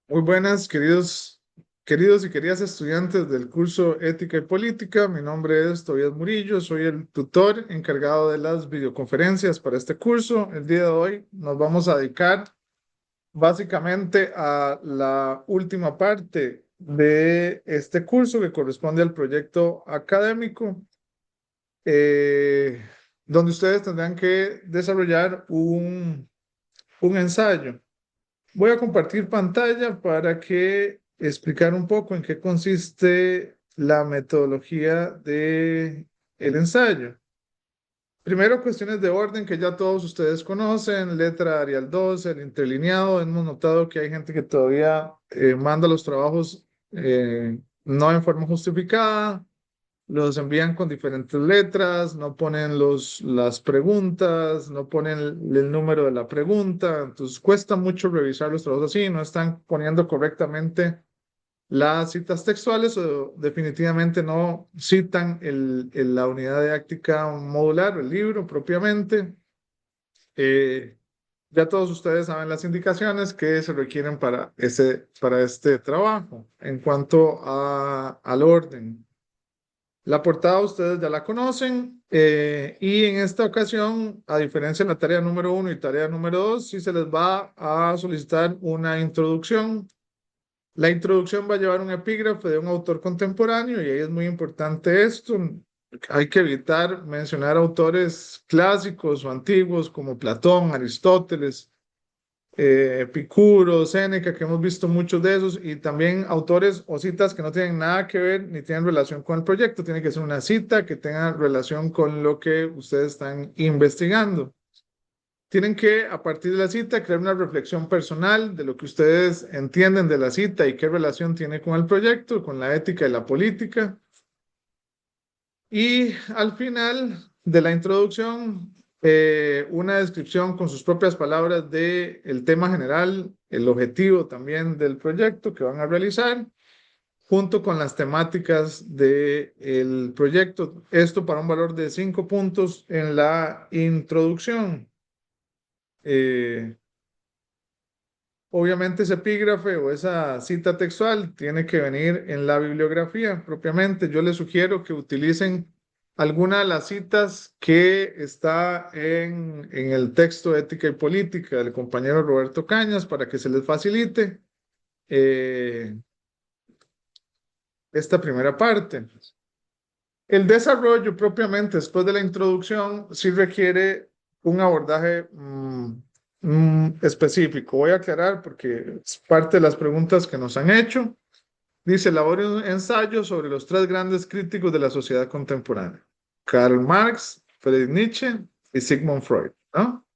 Muy buenas, queridos y queridas estudiantes del curso Ética y Política. Mi nombre es Tobías Murillo, soy el tutor encargado de las videoconferencias para este curso. El día de hoy nos vamos a dedicar básicamente a la última parte de este curso que corresponde al proyecto académico, eh, donde ustedes tendrán que desarrollar un ensayo. Voy a compartir pantalla para que explicar un poco en qué consiste la metodología de el ensayo. Primero, cuestiones de orden que ya todos ustedes conocen, letra Arial 2, el interlineado. Hemos notado que hay gente que todavía manda los trabajos no en forma justificada, los envían con diferentes letras, no ponen las preguntas, no ponen el número de la pregunta, entonces cuesta mucho revisar los trabajos así, no están poniendo correctamente las citas textuales o definitivamente no citan la unidad didáctica modular, el libro propiamente. Eh, ya todos ustedes saben las indicaciones que se requieren para este trabajo. En cuanto al orden, la portada ustedes ya la conocen, y en esta ocasión, a diferencia de la tarea número uno y tarea número dos, sí se les va a solicitar una introducción. La introducción va a llevar un epígrafe de un autor contemporáneo y ahí es muy importante esto. Hay que evitar mencionar autores clásicos o antiguos como Platón, Aristóteles, Epicuro, Séneca, que hemos visto muchos de esos, y también autores o citas que no tienen nada que ver ni tienen relación con el proyecto. Tiene que ser una cita que tenga relación con lo que ustedes están investigando. Tienen que, a partir de la cita, crear una reflexión personal de lo que ustedes entienden de la cita y qué relación tiene con el proyecto, con la ética y la política. Y al final de la introducción, una descripción con sus propias palabras de el tema general, el objetivo también del proyecto que van a realizar, junto con las temáticas del proyecto. Esto para un valor de 5 puntos en la introducción. Eh, Obviamente ese epígrafe o esa cita textual tiene que venir en la bibliografía propiamente. Yo les sugiero que utilicen alguna de las citas que está en el texto de Ética y Política del compañero Roberto Cañas para que se les facilite eh, esta primera parte. El desarrollo propiamente después de la introducción sí requiere un abordaje específico. Voy a aclarar porque es parte de las preguntas que nos han hecho. Dice, elabore un ensayo sobre los tres grandes críticos de la sociedad contemporánea: Karl Marx, Friedrich Nietzsche y Sigmund Freud, ¿no?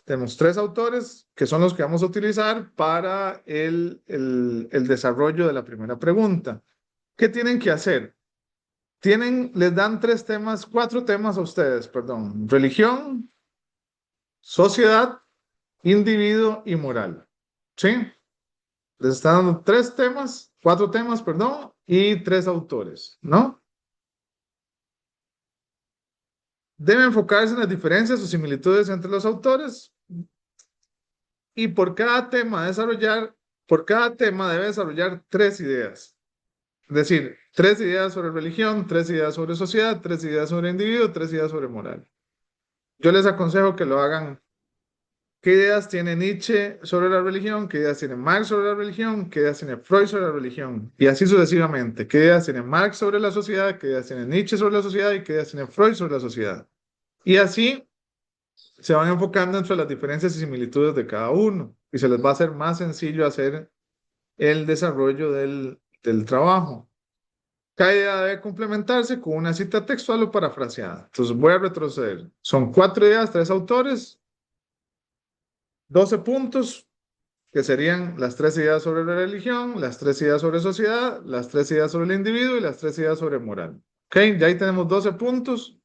Tenemos tres autores que son los que vamos a utilizar para el desarrollo de la primera pregunta. ¿Qué tienen que hacer? Les dan cuatro temas a ustedes, perdón: religión, sociedad, individuo y moral. ¿Sí? Les están dando cuatro temas, perdón, y tres autores, ¿no? Deben enfocarse en las diferencias o similitudes entre los autores y por cada tema debe desarrollar tres ideas. Es decir, tres ideas sobre religión, tres ideas sobre sociedad, tres ideas sobre individuo, tres ideas sobre moral. Yo les aconsejo que lo hagan. ¿Qué ideas tiene Nietzsche sobre la religión? ¿Qué ideas tiene Marx sobre la religión? ¿Qué ideas tiene Freud sobre la religión? Y así sucesivamente. ¿Qué ideas tiene Marx sobre la sociedad? ¿Qué ideas tiene Nietzsche sobre la sociedad? ¿Y qué ideas tiene Freud sobre la sociedad? Y así se van enfocando entre las diferencias y similitudes de cada uno. Y se les va a hacer más sencillo hacer el desarrollo del trabajo. Cada idea debe complementarse con una cita textual o parafraseada. Entonces voy a retroceder. Son cuatro ideas, tres autores, 12 puntos, que serían las tres ideas sobre la religión, las tres ideas sobre sociedad, las tres ideas sobre el individuo y las tres ideas sobre moral. ¿Ok? Ya ahí tenemos 12 puntos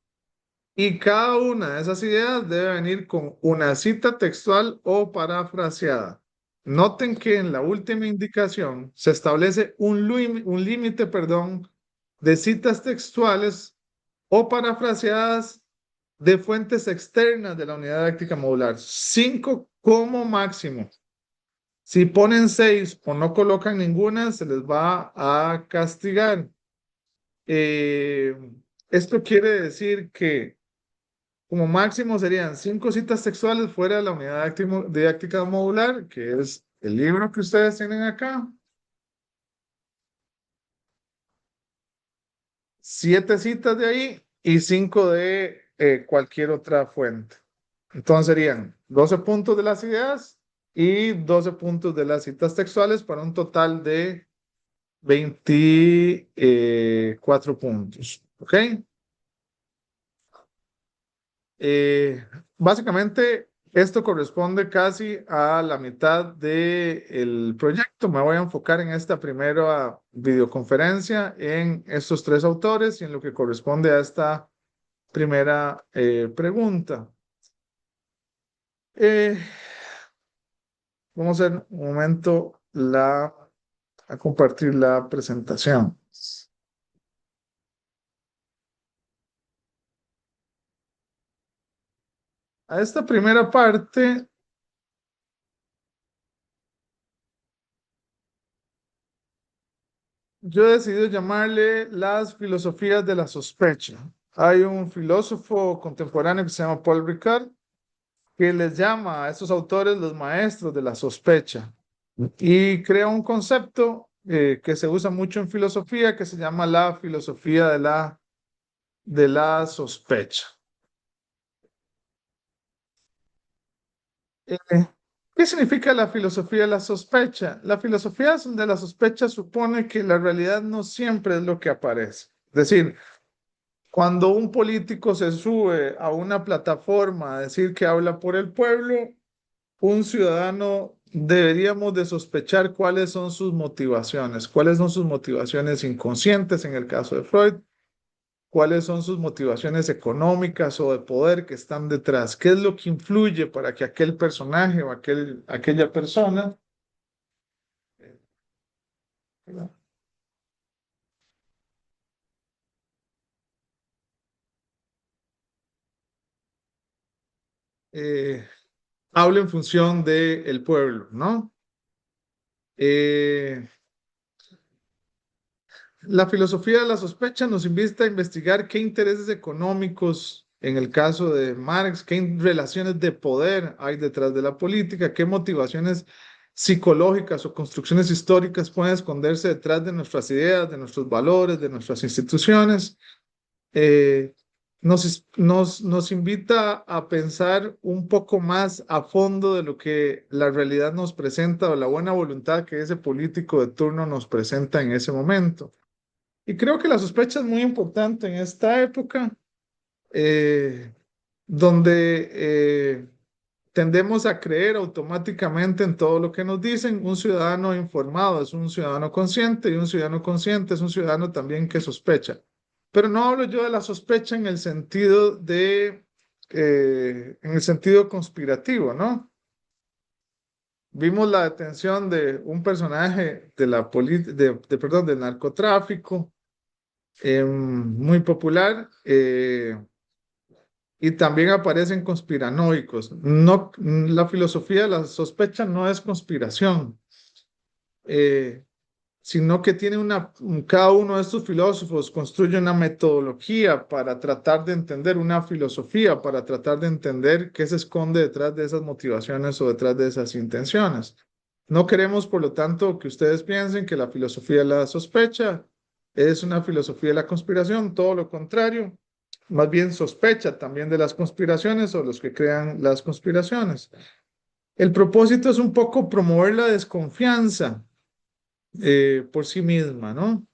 y cada una de esas ideas debe venir con una cita textual o parafraseada. Noten que en la última indicación se establece un límite, perdón, de citas textuales o parafraseadas de fuentes externas de la unidad didáctica modular. 5 como máximo. Si ponen 6 o no colocan ninguna, se les va a castigar. Eh, Esto quiere decir que como máximo serían 5 citas textuales fuera de la unidad didáctica modular, que es el libro que ustedes tienen acá. 7 citas de ahí y 5 de cualquier otra fuente. Entonces serían 12 puntos de las ideas y 12 puntos de las citas textuales para un total de 24 puntos. ¿Ok? Eh, Básicamente, esto corresponde casi a la mitad del proyecto. Me voy a enfocar en esta primera videoconferencia, en estos 3 autores y en lo que corresponde a esta primera pregunta. Eh, Vamos a hacer un momento a compartir la presentación. A esta primera parte, yo he decidido llamarle las filosofías de la sospecha. Hay un filósofo contemporáneo que se llama Paul Ricard, que les llama a estos autores los maestros de la sospecha y crea un concepto que se usa mucho en filosofía que se llama la filosofía de la sospecha. Eh, ¿Qué significa la filosofía de la sospecha? La filosofía de la sospecha supone que la realidad no siempre es lo que aparece. Es decir, cuando un político se sube a una plataforma a decir que habla por el pueblo, un ciudadano deberíamos de sospechar cuáles son sus motivaciones inconscientes en el caso de Freud, cuáles son sus motivaciones económicas o de poder que están detrás, qué es lo que influye para que aquel personaje o aquella persona eh, hable en función del pueblo, ¿no? Eh, La filosofía de la sospecha nos invita a investigar qué intereses económicos, en el caso de Marx, qué relaciones de poder hay detrás de la política, qué motivaciones psicológicas o construcciones históricas pueden esconderse detrás de nuestras ideas, de nuestros valores, de nuestras instituciones. Eh, nos invita a pensar un poco más a fondo de lo que la realidad nos presenta o la buena voluntad que ese político de turno nos presenta en ese momento. Y creo que la sospecha es muy importante en esta época, eh, donde tendemos a creer automáticamente en todo lo que nos dicen. Un ciudadano informado es un ciudadano consciente y un ciudadano consciente es un ciudadano también que sospecha. Pero no hablo yo de la sospecha en el sentido en el sentido conspirativo, ¿no? Vimos la detención de un personaje perdón, del narcotráfico muy popular, y también aparecen conspiranoicos. No, la filosofía de la sospecha no es conspiración, eh, sino que cada uno de estos filósofos construye una metodología para tratar de entender una filosofía, para tratar de entender qué se esconde detrás de esas motivaciones o detrás de esas intenciones. No queremos, por lo tanto, que ustedes piensen que la filosofía de la sospecha es una filosofía de la conspiración, todo lo contrario, más bien sospecha también de las conspiraciones o los que crean las conspiraciones. El propósito es un poco promover la desconfianza por sí misma, ¿no?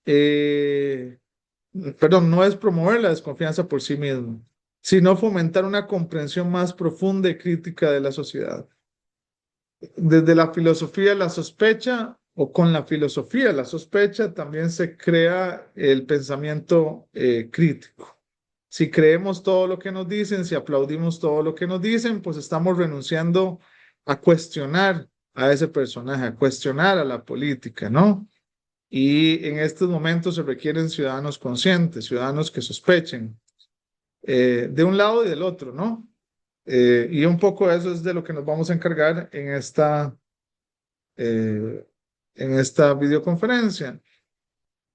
Eh, Perdón, no es promover la desconfianza por sí misma, sino fomentar una comprensión más profunda y crítica de la sociedad. Desde la filosofía de la sospecha o con la filosofía de la sospecha también se crea el pensamiento crítico. Si creemos todo lo que nos dicen, si aplaudimos todo lo que nos dicen, pues estamos renunciando a cuestionar a ese personaje, a cuestionar a la política, ¿no? Y en estos momentos se requieren ciudadanos conscientes, ciudadanos que sospechen de un lado y del otro, ¿no? Y un poco eso es de lo que nos vamos a encargar en esta eh, en esta videoconferencia.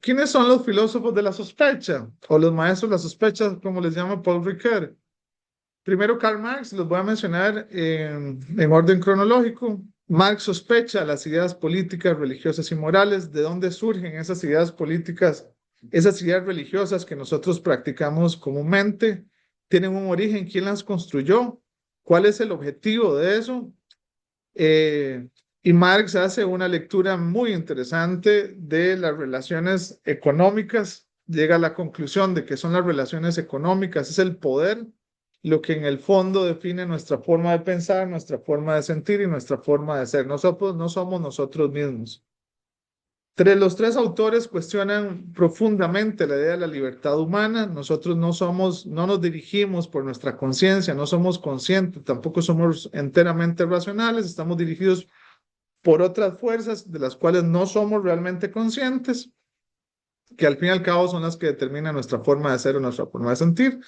¿Quiénes son los filósofos de la sospecha o los maestros de la sospecha, como les llama Paul Ricoeur? Primero Karl Marx, los voy a mencionar en orden cronológico. Marx sospecha las ideas políticas, religiosas y morales. ¿De dónde surgen esas ideas políticas, esas ideas religiosas que nosotros practicamos comúnmente? ¿Tienen un origen? ¿Quién las construyó? ¿Cuál es el objetivo de eso? Y Marx hace una lectura muy interesante de las relaciones económicas. Llega a la conclusión de que son las relaciones económicas, es el poder lo que en el fondo define nuestra forma de pensar, nuestra forma de sentir y nuestra forma de ser. Nosotros no somos nosotros mismos. Los tres autores cuestionan profundamente la idea de la libertad humana. Nosotros no nos dirigimos por nuestra conciencia, no somos conscientes, tampoco somos enteramente racionales, estamos dirigidos por otras fuerzas de las cuales no somos realmente conscientes, que al fin y al cabo son las que determinan nuestra forma de ser o nuestra forma de sentir.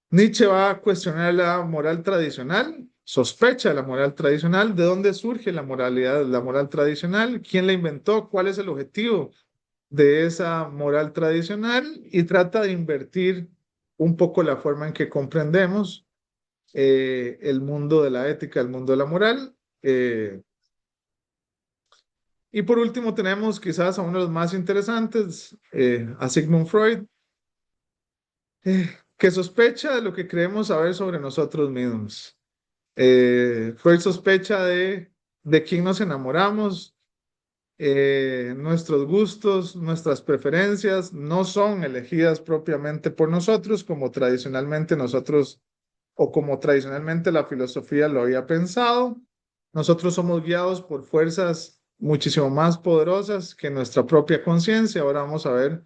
Nietzsche va a cuestionar la moral tradicional, sospecha de la moral tradicional, de dónde surge la moralidad, la moral tradicional, quién la inventó, cuál es el objetivo de esa moral tradicional y trata de invertir un poco la forma en que comprendemos el mundo de la ética, el mundo de la moral. Y por último tenemos quizás a uno de los más interesantes, a Sigmund Freud, que sospecha de lo que creemos saber sobre nosotros mismos. Freud sospecha de quién nos enamoramos, nuestros gustos, nuestras preferencias no son elegidas propiamente por nosotros como tradicionalmente nosotros o como tradicionalmente la filosofía lo había pensado. Nosotros somos guiados por fuerzas muchísimo más poderosas que nuestra propia conciencia. Ahora vamos a ver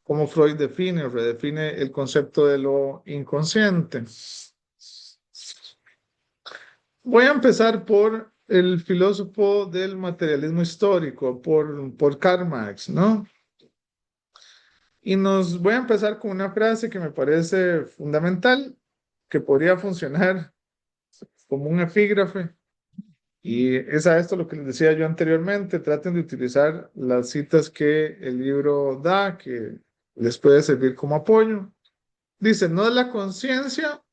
cómo Freud define o redefine el concepto de lo inconsciente. Voy a empezar por el filósofo del materialismo histórico, por Karl Marx, ¿no? Y nos voy a empezar con una frase que me parece fundamental, que podría funcionar como un epígrafe. Y es a esto lo que les decía yo anteriormente, traten de utilizar las citas que el libro da, que les puede servir como apoyo. Dice, no es la conciencia,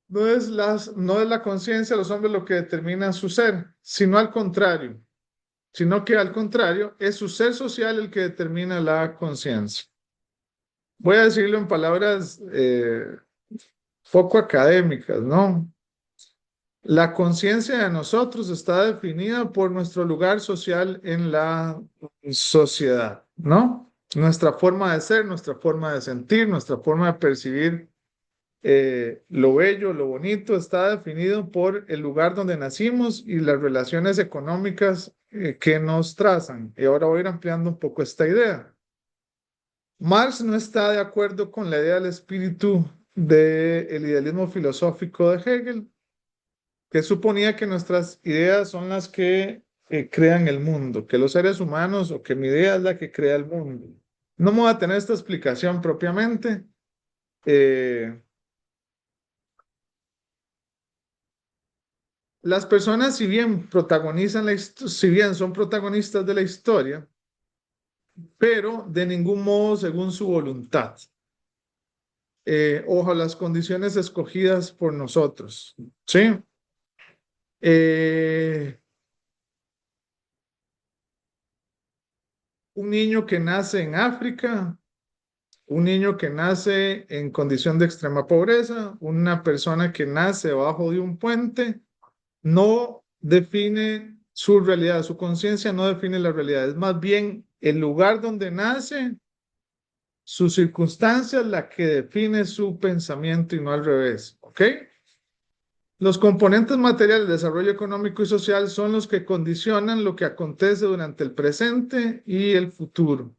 no es la conciencia de los hombres lo que determina su ser, sino al contrario, sino que al contrario, es su ser social el que determina la conciencia. Voy a decirlo en palabras poco académicas, ¿no? La conciencia de nosotros está definida por nuestro lugar social en la sociedad, ¿no? Nuestra forma de ser, nuestra forma de sentir, nuestra forma de percibir lo bello, lo bonito, está definido por el lugar donde nacimos y las relaciones económicas que nos trazan. Y ahora voy a ir ampliando un poco esta idea. Marx no está de acuerdo con la idea del espíritu del idealismo filosófico de Hegel, que suponía que nuestras ideas son las que crean el mundo, que los seres humanos o que mi idea es la que crea el mundo. No me voy a tener esta explicación propiamente. Las personas, si bien protagonizan si bien son protagonistas de la historia, pero de ningún modo según su voluntad, o las condiciones escogidas por nosotros, ¿sí? Eh, un niño que nace en África, un niño que nace en condición de extrema pobreza, una persona que nace bajo de un puente, no define su realidad, su conciencia no define la realidad, es más bien el lugar donde nace, su circunstancia la que define su pensamiento y no al revés, ¿ok? Los componentes materiales del desarrollo económico y social son los que condicionan lo que acontece durante el presente y el futuro.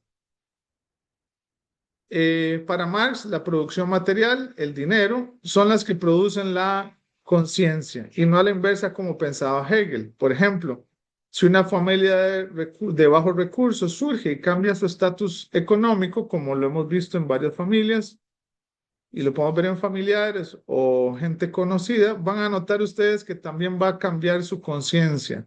Para Marx, la producción material, el dinero, son las que producen la conciencia y no a la inversa como pensaba Hegel. Por ejemplo, si una familia de bajos recursos surge y cambia su estatus económico, como lo hemos visto en varias familias, y lo podemos ver en familiares o gente conocida, van a notar ustedes que también va a cambiar su conciencia,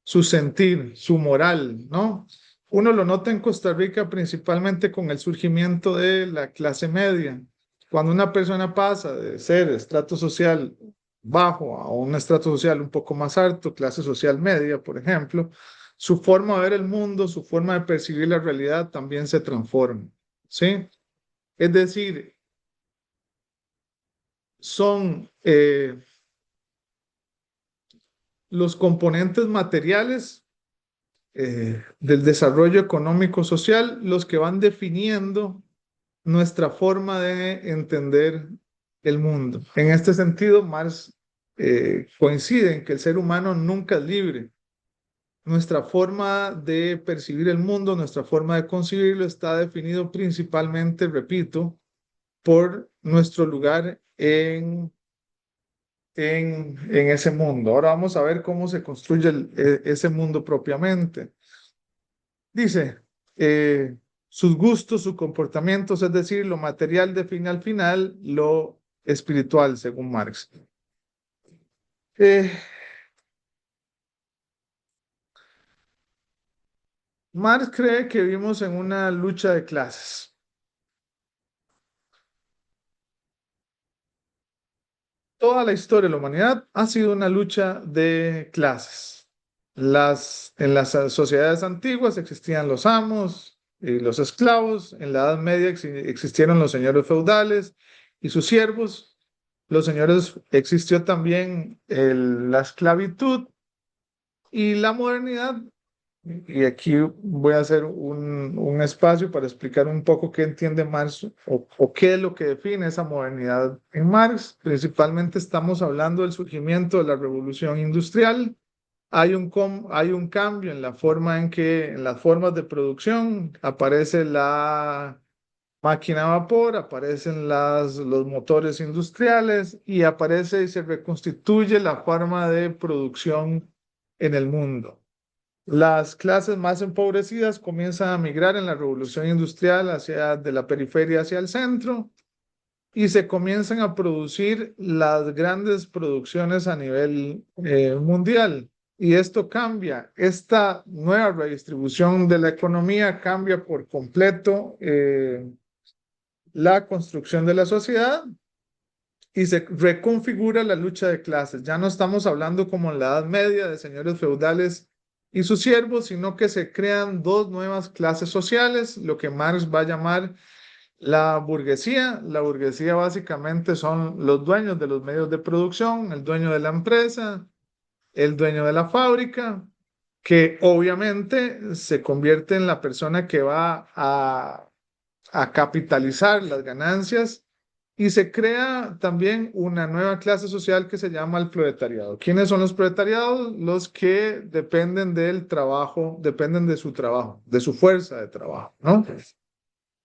su sentir, su moral, ¿no? Uno lo nota en Costa Rica principalmente con el surgimiento de la clase media. Cuando una persona pasa de ser estrato social bajo a un estrato social un poco más alto, clase social media, por ejemplo, su forma de ver el mundo, su forma de percibir la realidad también se transforma, ¿sí? Es decir, son los componentes materiales del desarrollo económico social los que van definiendo nuestra forma de entender el mundo. En este sentido, Marx coincide en que el ser humano nunca es libre. Nuestra forma de percibir el mundo, nuestra forma de concebirlo está definido principalmente, repito, por nuestro lugar en ese mundo. Ahora vamos a ver cómo se construye ese mundo propiamente. Dice, sus gustos, sus comportamientos, es decir, lo material define al final lo espiritual, según Marx. Eh, Marx cree que vivimos en una lucha de clases. Toda la historia de la humanidad ha sido una lucha de clases. En las sociedades antiguas existían los amos y los esclavos. En la Edad Media existieron los señores feudales y sus siervos. Los señores, existió también la esclavitud y la modernidad. Y aquí voy a hacer un espacio para explicar un poco qué entiende Marx o qué es lo que define esa modernidad en Marx. Principalmente estamos hablando del surgimiento de la revolución industrial. Hay un cambio en la forma en que, en las formas de producción, aparece la máquina a vapor, aparecen los motores industriales y aparece y se reconstituye la forma de producción en el mundo. Las clases más empobrecidas comienzan a migrar en la revolución industrial de la periferia hacia el centro y se comienzan a producir las grandes producciones a nivel mundial. Y esto cambia, esta nueva redistribución de la economía cambia por completo la construcción de la sociedad y se reconfigura la lucha de clases. Ya no estamos hablando como en la Edad Media de señores feudales y sus siervos, sino que se crean dos nuevas clases sociales, lo que Marx va a llamar la burguesía. La burguesía básicamente son los dueños de los medios de producción, el dueño de la empresa, el dueño de la fábrica, que obviamente se convierte en la persona que va a capitalizar las ganancias y se crea también una nueva clase social que se llama el proletariado. ¿Quiénes son los proletariados? Los que dependen del trabajo, dependen de su trabajo, de su fuerza de trabajo, ¿no?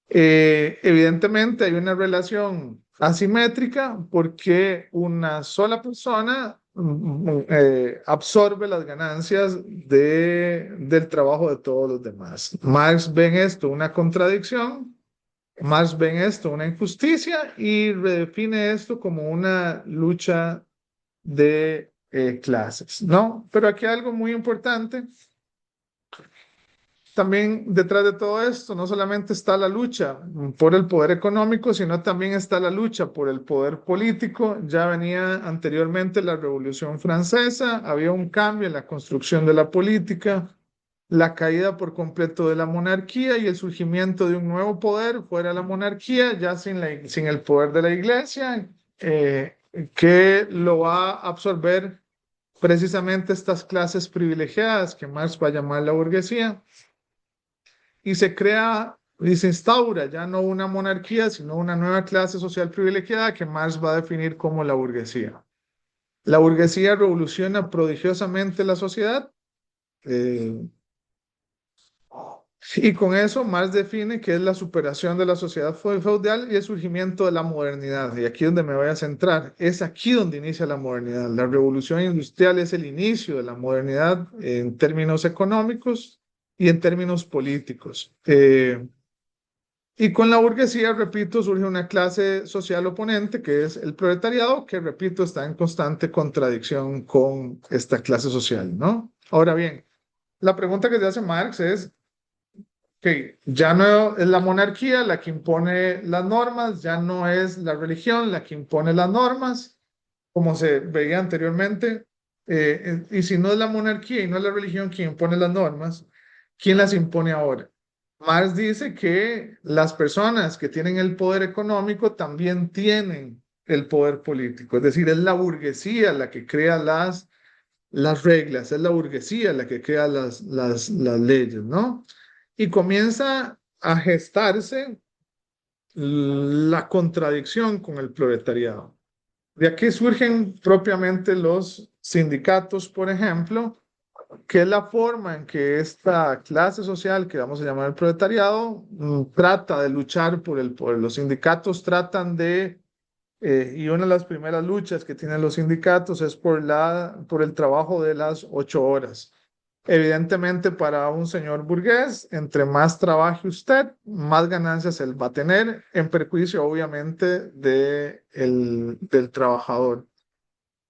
Evidentemente hay una relación asimétrica porque una sola persona absorbe las ganancias del trabajo de todos los demás. Marx ve en esto una contradicción, Marx ve en esto una injusticia y redefine esto como una lucha de clases, ¿no? Pero aquí hay algo muy importante. También detrás de todo esto no solamente está la lucha por el poder económico, sino también está la lucha por el poder político. Ya venía anteriormente la Revolución Francesa, había un cambio en la construcción de la política, la caída por completo de la monarquía y el surgimiento de un nuevo poder fuera de la monarquía, ya sin el poder de la iglesia, que lo va a absorber precisamente estas clases privilegiadas que Marx va a llamar la burguesía y se crea y se instaura ya no una monarquía, sino una nueva clase social privilegiada que Marx va a definir como la burguesía. La burguesía revoluciona prodigiosamente la sociedad y con eso Marx define que es la superación de la sociedad feudal y el surgimiento de la modernidad. Y aquí es donde me voy a centrar. Es aquí donde inicia la modernidad. La revolución industrial es el inicio de la modernidad en términos económicos y en términos políticos. Y con la burguesía, repito, surge una clase social oponente que es el proletariado, que, repito, está en constante contradicción con esta clase social, ¿no? Ahora bien, la pregunta que se hace Marx es que ya no es la monarquía la que impone las normas, ya no es la religión la que impone las normas, como se veía anteriormente. Y si no es la monarquía y no es la religión quien impone las normas, ¿quién las impone ahora? Marx dice que las personas que tienen el poder económico también tienen el poder político, es decir, es la burguesía la que crea las reglas, es la burguesía la que crea las leyes, ¿no? Y comienza a gestarse la contradicción con el proletariado. De aquí surgen propiamente los sindicatos, por ejemplo, que es la forma en que esta clase social, que vamos a llamar el proletariado, trata de luchar por el poder. Los sindicatos tratan de, y una de las primeras luchas que tienen los sindicatos es por el trabajo de las 8 horas. Evidentemente, para un señor burgués, entre más trabaje usted, más ganancias él va a tener, en perjuicio, obviamente, del trabajador.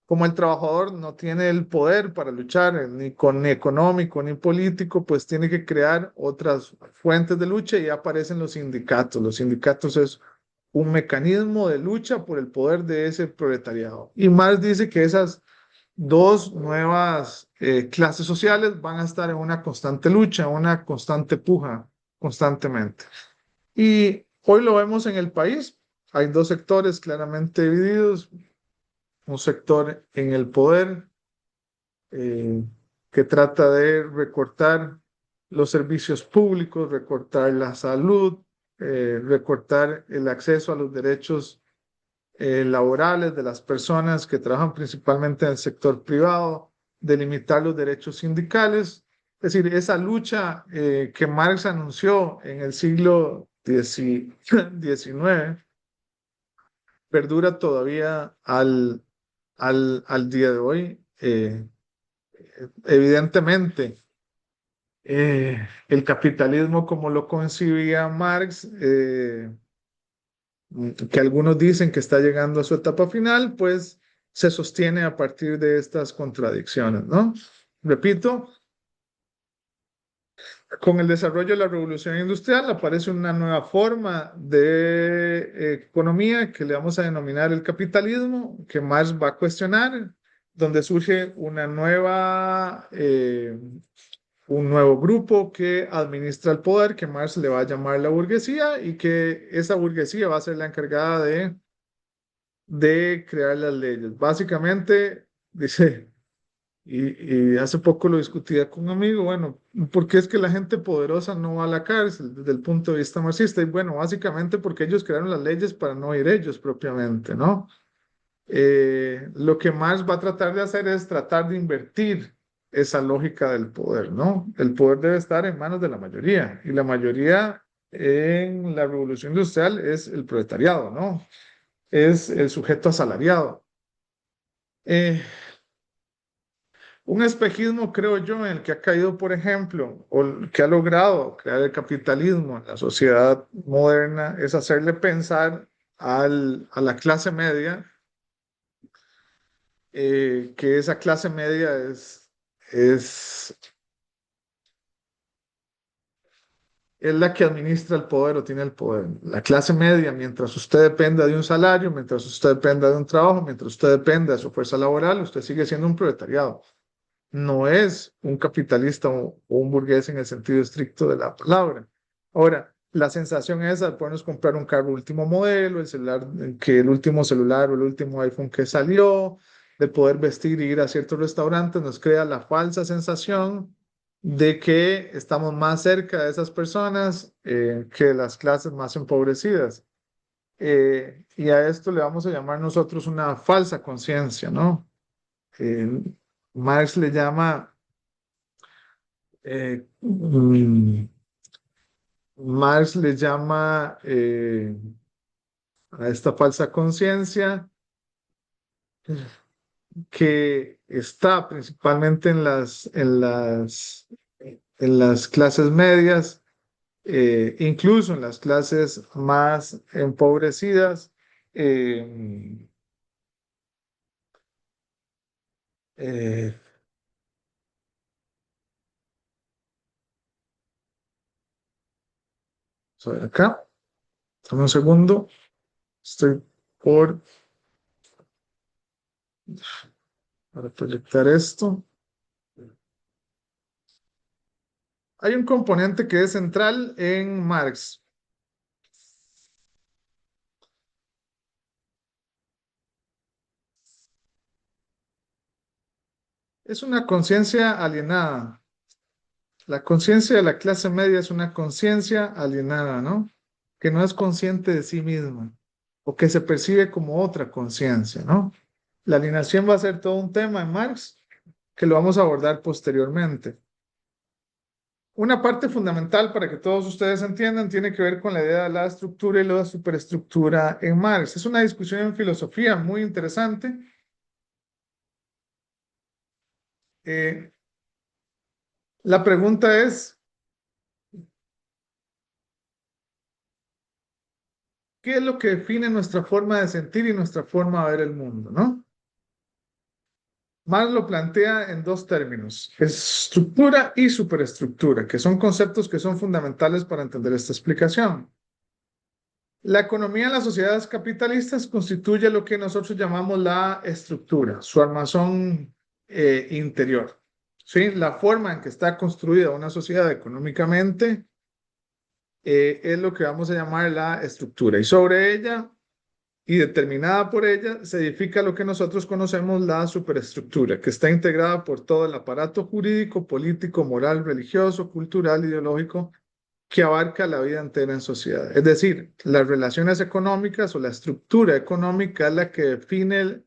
Como el trabajador no tiene el poder para luchar ni económico ni político, pues tiene que crear otras fuentes de lucha y aparecen los sindicatos. Los sindicatos es un mecanismo de lucha por el poder de ese proletariado. Y Marx dice que esas dos nuevas clases sociales van a estar en una constante lucha, una constante puja, constantemente. Y hoy lo vemos en el país. Hay dos sectores claramente divididos. Un sector en el poder eh, que trata de recortar los servicios públicos, recortar la salud, recortar el acceso a los derechos laborales de las personas que trabajan principalmente en el sector privado, delimitar los derechos sindicales. Es decir, esa lucha que Marx anunció en el siglo XIX perdura todavía al día de hoy. Evidentemente, el capitalismo como lo concibía Marx, que algunos dicen que está llegando a su etapa final, pues se sostiene a partir de estas contradicciones, ¿no? Repito, con el desarrollo de la revolución industrial aparece una nueva forma de economía que le vamos a denominar el capitalismo, que Marx va a cuestionar, donde surge un nuevo grupo que administra el poder, que Marx le va a llamar la burguesía, y que esa burguesía va a ser la encargada de crear las leyes. Básicamente, dice, y hace poco lo discutía con un amigo, bueno, ¿por qué es que la gente poderosa no va a la cárcel desde el punto de vista marxista? Y bueno, básicamente porque ellos crearon las leyes para no ir ellos propiamente, ¿no? Lo que Marx va a tratar de hacer es tratar de invertir esa lógica del poder, ¿no? El poder debe estar en manos de la mayoría, y la mayoría en la revolución industrial es el proletariado, ¿no? Es el sujeto asalariado. Eh, un espejismo, creo yo, en el que ha caído, por ejemplo, o que ha logrado crear el capitalismo en la sociedad moderna, es hacerle pensar a la clase media que esa clase media es, es la que administra el poder o tiene el poder. La clase media, mientras usted dependa de un salario, mientras usted dependa de un trabajo, mientras usted dependa de su fuerza laboral, usted sigue siendo un proletariado. No es un capitalista o un burgués en el sentido estricto de la palabra. Ahora, la sensación es de podernos comprar un carro último modelo, el celular, que el último celular o el último iPhone que salió, de poder vestir y ir a ciertos restaurantes, nos crea la falsa sensación de que estamos más cerca de esas personas que las clases más empobrecidas. Y a esto le vamos a llamar nosotros una falsa conciencia, ¿no? Eh, Marx le llama, Marx le llama a esta falsa conciencia que está principalmente en las clases medias, incluso en las clases más empobrecidas. eh, eh, acá, dame un segundo, estoy por para proyectar esto. Hay un componente que es central en Marx. Es una conciencia alienada. La conciencia de la clase media es una conciencia alienada, ¿no? Que no es consciente de sí misma o que se percibe como otra conciencia, ¿no? La alienación va a ser todo un tema en Marx que lo vamos a abordar posteriormente. Una parte fundamental para que todos ustedes entiendan tiene que ver con la idea de la estructura y la superestructura en Marx. Es una discusión en filosofía muy interesante. Eh, la pregunta es, ¿qué es lo que define nuestra forma de sentir y nuestra forma de ver el mundo, ¿no? Marx lo plantea en dos términos, estructura y superestructura, que son conceptos que son fundamentales para entender esta explicación. La economía en las sociedades capitalistas constituye lo que nosotros llamamos la estructura, su armazón interior. ¿Sí? La forma en que está construida una sociedad económicamente es lo que vamos a llamar la estructura. Y sobre ella y determinada por ella se edifica lo que nosotros conocemos la superestructura, que está integrada por todo el aparato jurídico, político, moral, religioso, cultural, ideológico que abarca la vida entera en sociedad. Es decir, las relaciones económicas o la estructura económica es la que define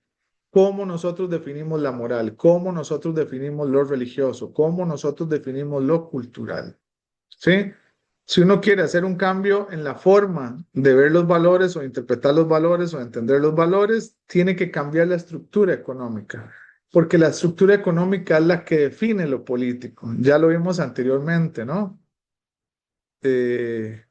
cómo nosotros definimos la moral, cómo nosotros definimos lo religioso, cómo nosotros definimos lo cultural. ¿Sí? Si uno quiere hacer un cambio en la forma de ver los valores o interpretar los valores o entender los valores, tiene que cambiar la estructura económica, porque la estructura económica es la que define lo político. Ya lo vimos anteriormente, ¿no? Eh,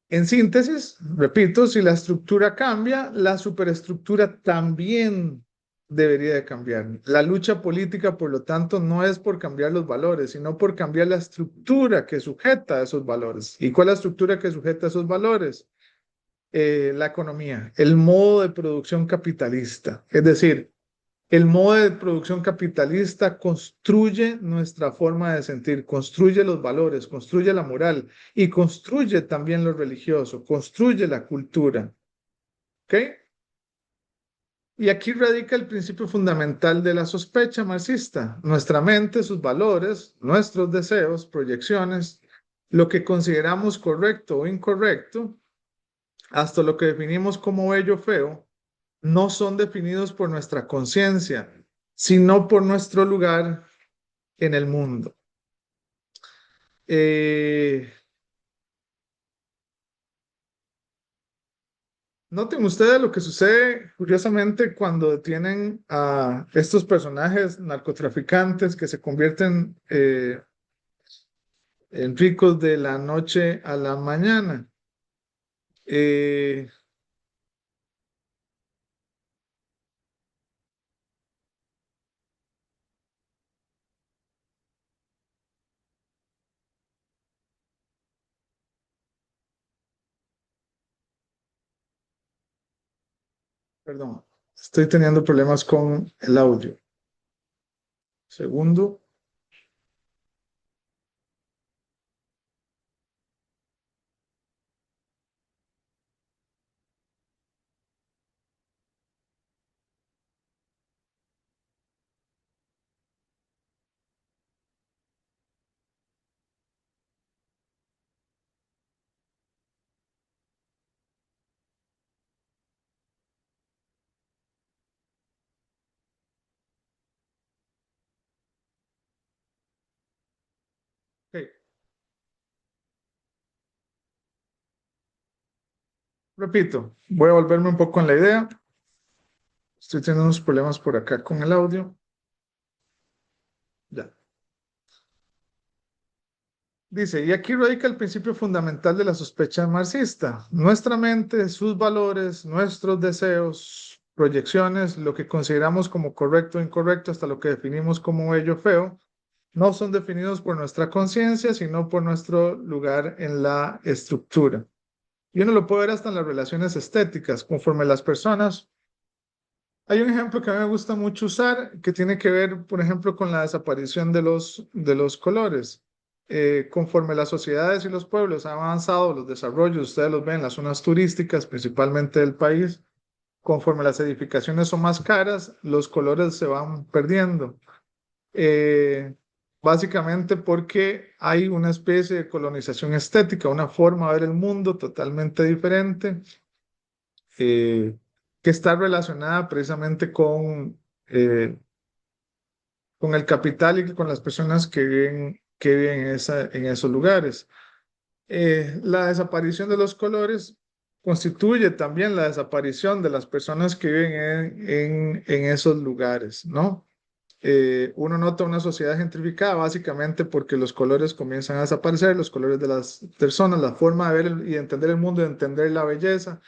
en síntesis, repito, si la estructura cambia, la superestructura también debería de cambiar. La lucha política, por lo tanto, no es por cambiar los valores, sino por cambiar la estructura que sujeta esos valores. ¿Y cuál es la estructura que sujeta esos valores? La economía, el modo de producción capitalista. Es decir, el modo de producción capitalista construye nuestra forma de sentir, construye los valores, construye la moral y construye también lo religioso, construye la cultura. ¿Ok? Y aquí radica el principio fundamental de la sospecha marxista. Nuestra mente, sus valores, nuestros deseos, proyecciones, lo que consideramos correcto o incorrecto, hasta lo que definimos como bello o feo, no son definidos por nuestra conciencia, sino por nuestro lugar en el mundo. Eh, Noten ustedes lo que sucede, curiosamente, cuando detienen a estos personajes narcotraficantes que se convierten en ricos de la noche a la mañana. Eh, Perdón, estoy teniendo problemas con el audio. Segundo. Ok, repito, voy a volverme un poco en la idea. Estoy teniendo unos problemas por acá con el audio. Ya. Dice, y aquí radica el principio fundamental de la sospecha marxista. Nuestra mente, sus valores, nuestros deseos, proyecciones, lo que consideramos como correcto o incorrecto, hasta lo que definimos como bello o feo, no son definidos por nuestra conciencia, sino por nuestro lugar en la estructura. Y uno lo puede ver hasta en las relaciones estéticas, conforme las personas. Hay un ejemplo que a mí me gusta mucho usar, que tiene que ver, por ejemplo, con la desaparición de los colores. Conforme las sociedades y los pueblos han avanzado, los desarrollos, ustedes los ven en las zonas turísticas, principalmente del país, conforme las edificaciones son más caras, los colores se van perdiendo. Eh, Básicamente porque hay una especie de colonización estética, una forma de ver el mundo totalmente diferente, eh, que está relacionada precisamente eh, con el capital y con las personas que viven en esos lugares. La desaparición de los colores constituye también la desaparición de las personas que viven en esos lugares, ¿no? Uno nota una sociedad gentrificada básicamente porque los colores comienzan a desaparecer, los colores de las personas, la forma de ver y entender el mundo, de entender la belleza,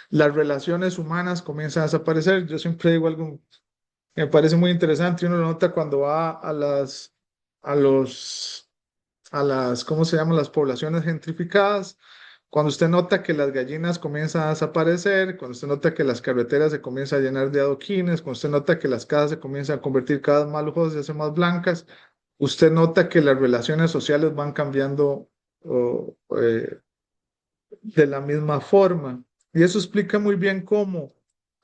las relaciones humanas comienzan a desaparecer. Yo siempre digo algo que me parece muy interesante y uno lo nota cuando va a los, ¿cómo se llaman? Las poblaciones gentrificadas. Cuando usted nota que las gallinas comienzan a desaparecer, cuando usted nota que las carreteras se comienzan a llenar de adoquines, cuando usted nota que las casas se comienzan a convertir cada vez más lujosas y se hacen más blancas, usted nota que las relaciones sociales van cambiando o, de la misma forma. Y eso explica muy bien cómo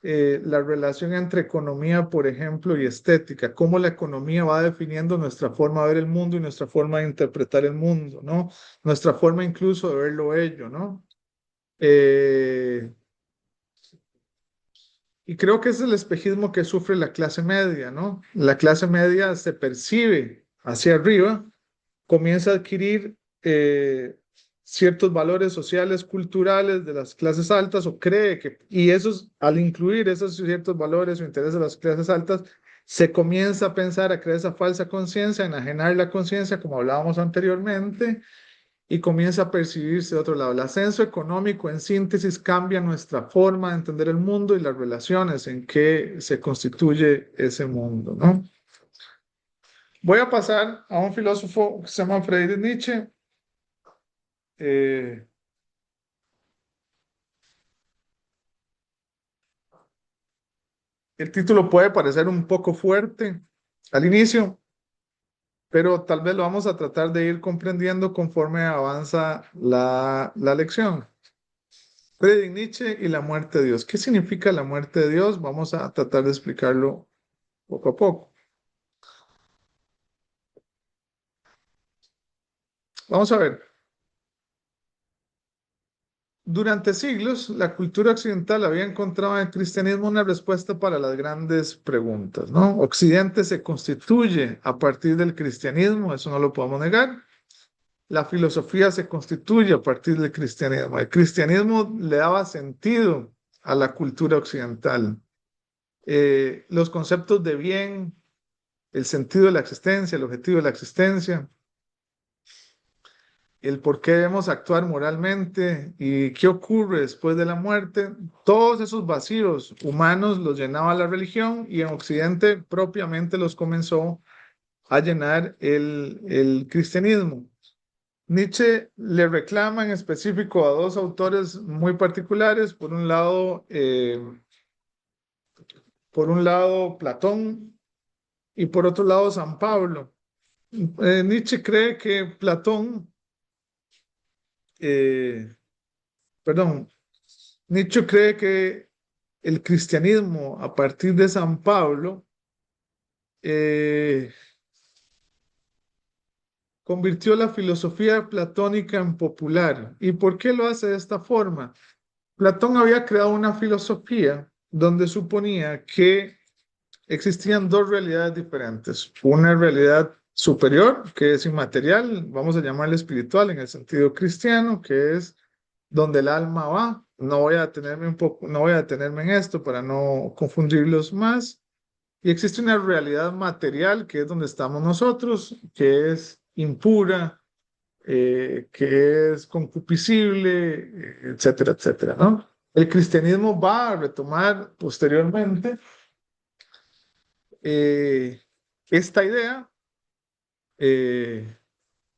la relación entre economía, por ejemplo, y estética, cómo la economía va definiendo nuestra forma de ver el mundo y nuestra forma de interpretar el mundo, ¿no? Nuestra forma incluso de verlo bello, ¿no? Eh, y creo que ese es el espejismo que sufre la clase media, ¿no? La clase media se percibe hacia arriba, comienza a adquirir ciertos valores sociales, culturales de las clases altas o cree que, y esos, al incluir esos ciertos valores o intereses de las clases altas, se comienza a pensar, a crear esa falsa conciencia, a enajenar la conciencia, como hablábamos anteriormente, y comienza a percibirse de otro lado. El ascenso económico, en síntesis, cambia nuestra forma de entender el mundo y las relaciones en que se constituye ese mundo, ¿no? Voy a pasar a un filósofo que se llama Friedrich Nietzsche. Eh, el título puede parecer un poco fuerte al inicio, pero tal vez lo vamos a tratar de ir comprendiendo conforme avanza la lección. Friedrich Nietzsche y la muerte de Dios. ¿Qué significa la muerte de Dios? Vamos a tratar de explicarlo poco a poco. Vamos a ver. Durante siglos, la cultura occidental había encontrado en el cristianismo una respuesta para las grandes preguntas, ¿no? Occidente se constituye a partir del cristianismo, eso no lo podemos negar. La filosofía se constituye a partir del cristianismo. El cristianismo le daba sentido a la cultura occidental. Los conceptos de bien, el sentido de la existencia, el objetivo de la existencia, el por qué debemos actuar moralmente y qué ocurre después de la muerte, todos esos vacíos humanos los llenaba la religión y en Occidente propiamente los comenzó a llenar el cristianismo. Nietzsche le reclama en específico a dos autores muy particulares, por un lado Platón y por otro lado San Pablo. Nietzsche cree que Platón, eh, perdón, Nietzsche cree que el cristianismo a partir de San Pablo eh, convirtió la filosofía platónica en popular. ¿Y por qué lo hace de esta forma? Platón había creado una filosofía donde suponía que existían dos realidades diferentes. Una realidad superior, que es inmaterial, vamos a llamarla espiritual en el sentido cristiano, que es donde el alma va. No voy a detenerme en esto para no confundirlos más. Y existe una realidad material, que es donde estamos nosotros, que es impura, que es concupiscible, etcétera, etcétera, ¿no? El cristianismo va a retomar posteriormente eh, esta idea eh,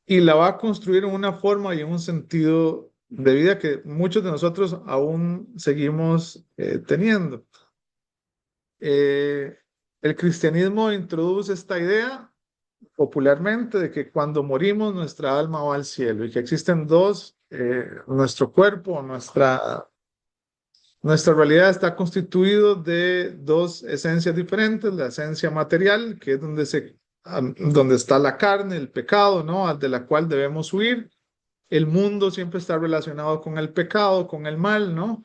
y la va a construir en una forma y en un sentido de vida que muchos de nosotros aún seguimos teniendo. El cristianismo introduce esta idea popularmente de que cuando morimos nuestra alma va al cielo y que existen dos, nuestro cuerpo, nuestra realidad está constituido de dos esencias diferentes, la esencia material, que es donde está la carne, el pecado, ¿no? De la cual debemos huir. El mundo siempre está relacionado con el pecado, con el mal, ¿no?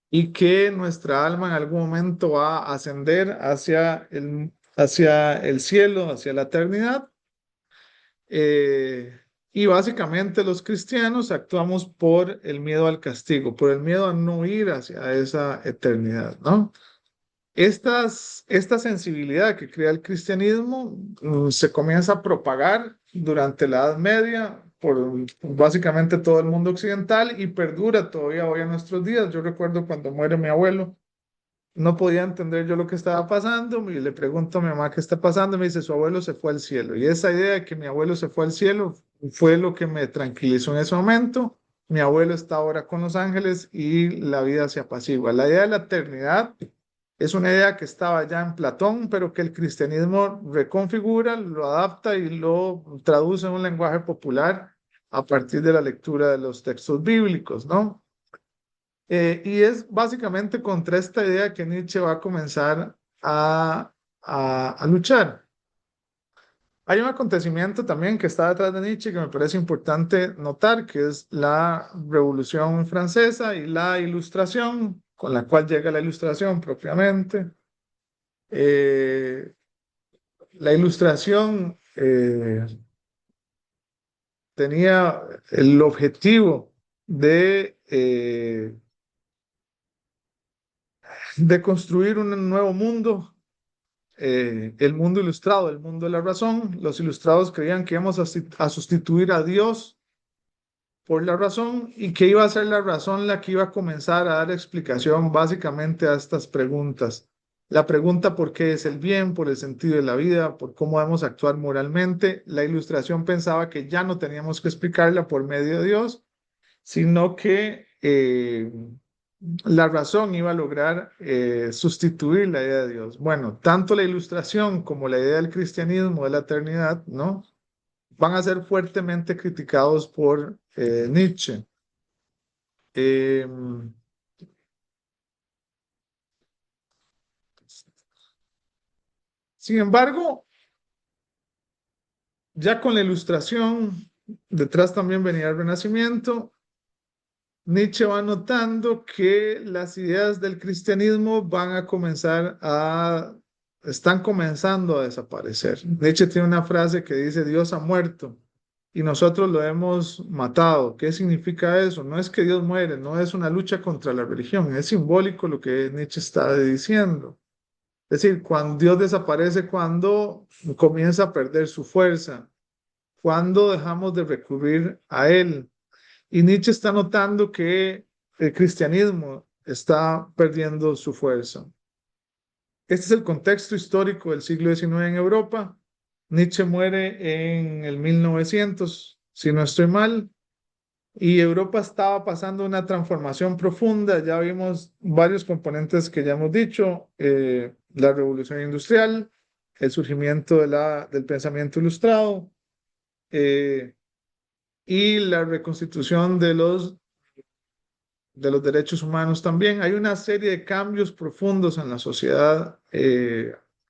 Y que nuestra alma en algún momento va a ascender hacia el cielo, hacia la eternidad. Y básicamente los cristianos actuamos por el miedo al castigo, por el miedo a no ir hacia esa eternidad, ¿no? Esta sensibilidad que crea el cristianismo se comienza a propagar durante la Edad Media por básicamente todo el mundo occidental y perdura todavía hoy en nuestros días. Yo recuerdo cuando muere mi abuelo, no podía entender yo lo que estaba pasando y le pregunto a mi mamá qué está pasando y me dice, su abuelo se fue al cielo. Y esa idea de que mi abuelo se fue al cielo fue lo que me tranquilizó en ese momento. Mi abuelo está ahora con los ángeles y la vida se apacigua. La idea de la eternidad es una idea que estaba ya en Platón, pero que el cristianismo reconfigura, lo adapta y lo traduce en un lenguaje popular a partir de la lectura de los textos bíblicos, ¿no? Y es básicamente contra esta idea que Nietzsche va a comenzar a luchar. Hay un acontecimiento también que está detrás de Nietzsche que me parece importante notar, que es la Revolución Francesa y la Ilustración, con la cual llega la Ilustración propiamente. Eh, la Ilustración tenía el objetivo de construir un nuevo mundo, el mundo ilustrado, el mundo de la razón. Los ilustrados creían que íbamos a sustituir a Dios por la razón y que iba a ser la razón la que iba a comenzar a dar explicación básicamente a estas preguntas. La pregunta por qué es el bien, por el sentido de la vida, por cómo debemos actuar moralmente. La ilustración pensaba que ya no teníamos que explicarla por medio de Dios, sino que la razón iba a lograr sustituir la idea de Dios. Bueno, tanto la ilustración como la idea del cristianismo de la eternidad, ¿no? Van a ser fuertemente criticados por Nietzsche. Eh, Sin embargo, ya con la ilustración, detrás también venía el Renacimiento. Nietzsche va notando que las ideas del cristianismo están comenzando a desaparecer. Nietzsche tiene una frase que dice, Dios ha muerto y nosotros lo hemos matado. ¿Qué significa eso? No es que Dios muere, no es una lucha contra la religión, es simbólico lo que Nietzsche está diciendo. Es decir, cuando Dios desaparece, cuando comienza a perder su fuerza, cuando dejamos de recurrir a Él. Y Nietzsche está notando que el cristianismo está perdiendo su fuerza. Este es el contexto histórico del siglo XIX en Europa. Nietzsche muere en el 1900, si no estoy mal, y Europa estaba pasando una transformación profunda. Ya vimos varios componentes que ya hemos dicho, la revolución industrial, el surgimiento del pensamiento ilustrado eh, y la reconstitución de los derechos humanos también. Hay una serie de cambios profundos en la sociedad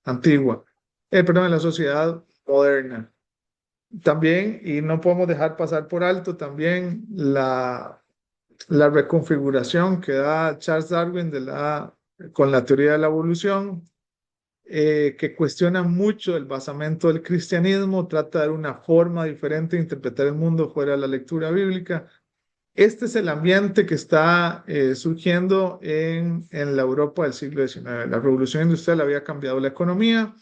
antigua, perdón, en la sociedad moderna. También, y no podemos dejar pasar por alto también la reconfiguración que da Charles Darwin con la teoría de la evolución, que cuestiona mucho el basamento del cristianismo, trata de dar una forma diferente de interpretar el mundo fuera de la lectura bíblica. Este es el ambiente que está surgiendo en la Europa del siglo XIX. La revolución industrial había cambiado la economía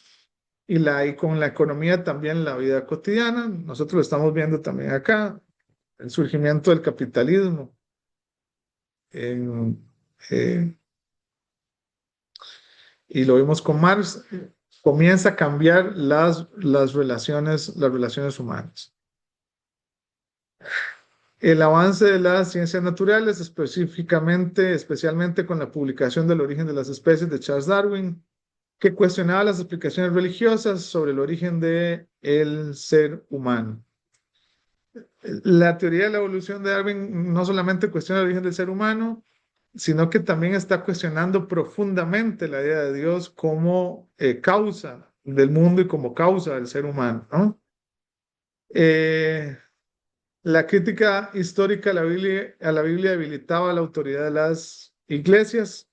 y con la economía también la vida cotidiana. Nosotros lo estamos viendo también acá. el surgimiento del capitalismo. En, eh, y lo vimos con Marx, comienza a cambiar las relaciones humanas. El avance de las ciencias naturales, especialmente con la publicación del origen de las especies de Charles Darwin, que cuestionaba las explicaciones religiosas sobre el origen del ser humano. La teoría de la evolución de Darwin no solamente cuestiona el origen del ser humano, sino que también está cuestionando profundamente la idea de Dios como causa del mundo y como causa del ser humano, ¿no? Eh, la crítica histórica a la Biblia debilitaba la autoridad de las iglesias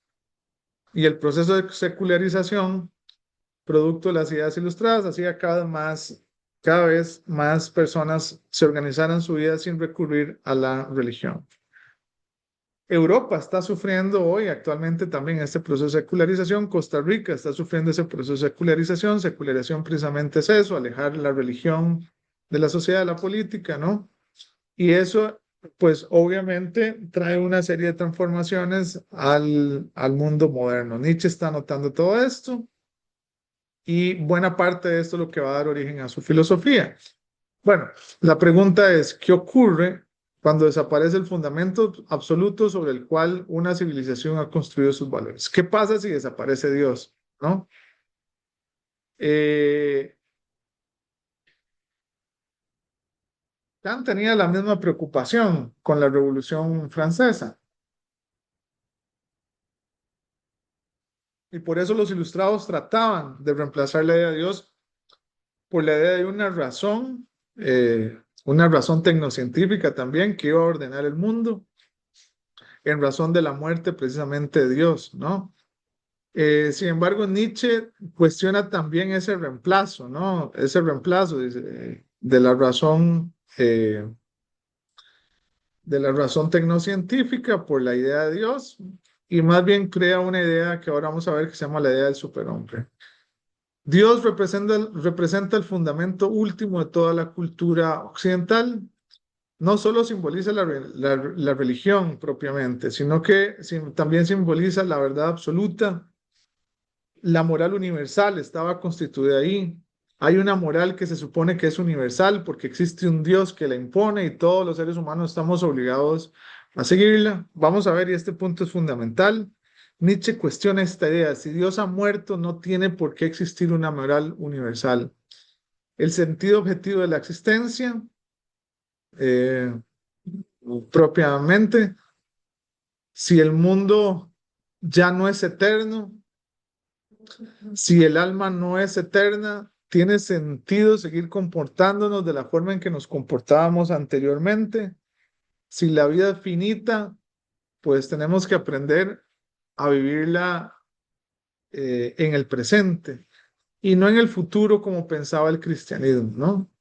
y el proceso de secularización, producto de las ideas ilustradas, hacía cada vez más personas se organizaran su vida sin recurrir a la religión. Europa está sufriendo hoy actualmente también este proceso de secularización. Costa Rica está sufriendo ese proceso de secularización. Secularización precisamente es eso, alejar la religión de la sociedad, de la política, ¿no? Y eso, pues obviamente trae una serie de transformaciones al mundo moderno. Nietzsche está notando todo esto y buena parte de esto es lo que va a dar origen a su filosofía. Bueno, la pregunta es, ¿qué ocurre cuando desaparece el fundamento absoluto sobre el cual una civilización ha construido sus valores? ¿Qué pasa si desaparece Dios? ¿No? Eh, Kant tenía la misma preocupación con la Revolución Francesa y por eso los ilustrados trataban de reemplazar la idea de Dios por la idea de una razón tecnocientífica también que iba a ordenar el mundo en razón de la muerte precisamente de Dios, ¿no? Sin embargo, Nietzsche cuestiona también ese reemplazo, ¿no? Ese reemplazo dice, de la razón tecnocientífica por la idea de Dios y más bien crea una idea que ahora vamos a ver que se llama la idea del superhombre. Dios representa el fundamento último de toda la cultura occidental. No solo simboliza la religión propiamente, sino que también simboliza la verdad absoluta. La moral universal estaba constituida ahí. Hay una moral que se supone que es universal porque existe un Dios que la impone y todos los seres humanos estamos obligados a seguirla. Vamos a ver, y este punto es fundamental. Nietzsche cuestiona esta idea. Si Dios ha muerto, no tiene por qué existir una moral universal. El sentido objetivo de la existencia, eh, propiamente, si el mundo ya no es eterno, si el alma no es eterna, ¿tiene sentido seguir comportándonos de la forma en que nos comportábamos anteriormente? Si la vida es finita, pues tenemos que aprender a vivirla en el presente y no en el futuro como pensaba el cristianismo, ¿no?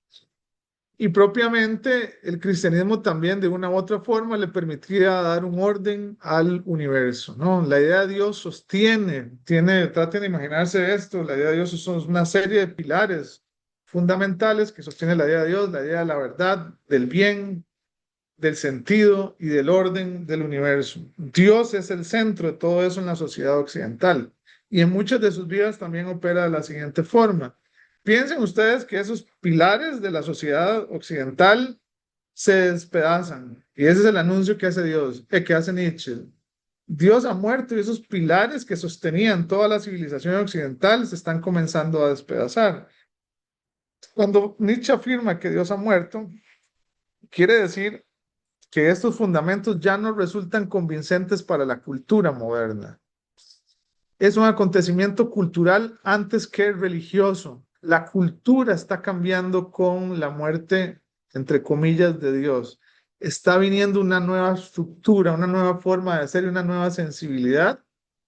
Y propiamente el cristianismo también de una u otra forma le permitía dar un orden al universo, ¿no? La idea de Dios traten de imaginarse esto, la idea de Dios son una serie de pilares fundamentales que sostiene la idea de Dios, la idea de la verdad, del bien, del sentido y del orden del universo. Dios es el centro de todo eso en la sociedad occidental y en muchas de sus vidas también opera de la siguiente forma. Piensen ustedes que esos pilares de la sociedad occidental se despedazan y ese es el anuncio que hace que hace Nietzsche. Dios ha muerto y esos pilares que sostenían toda la civilización occidental se están comenzando a despedazar. Cuando Nietzsche afirma que Dios ha muerto, quiere decir que estos fundamentos ya no resultan convincentes para la cultura moderna. Es un acontecimiento cultural antes que religioso. La cultura está cambiando con la muerte, entre comillas, de Dios. Está viniendo una nueva estructura, una nueva forma de ser y una nueva sensibilidad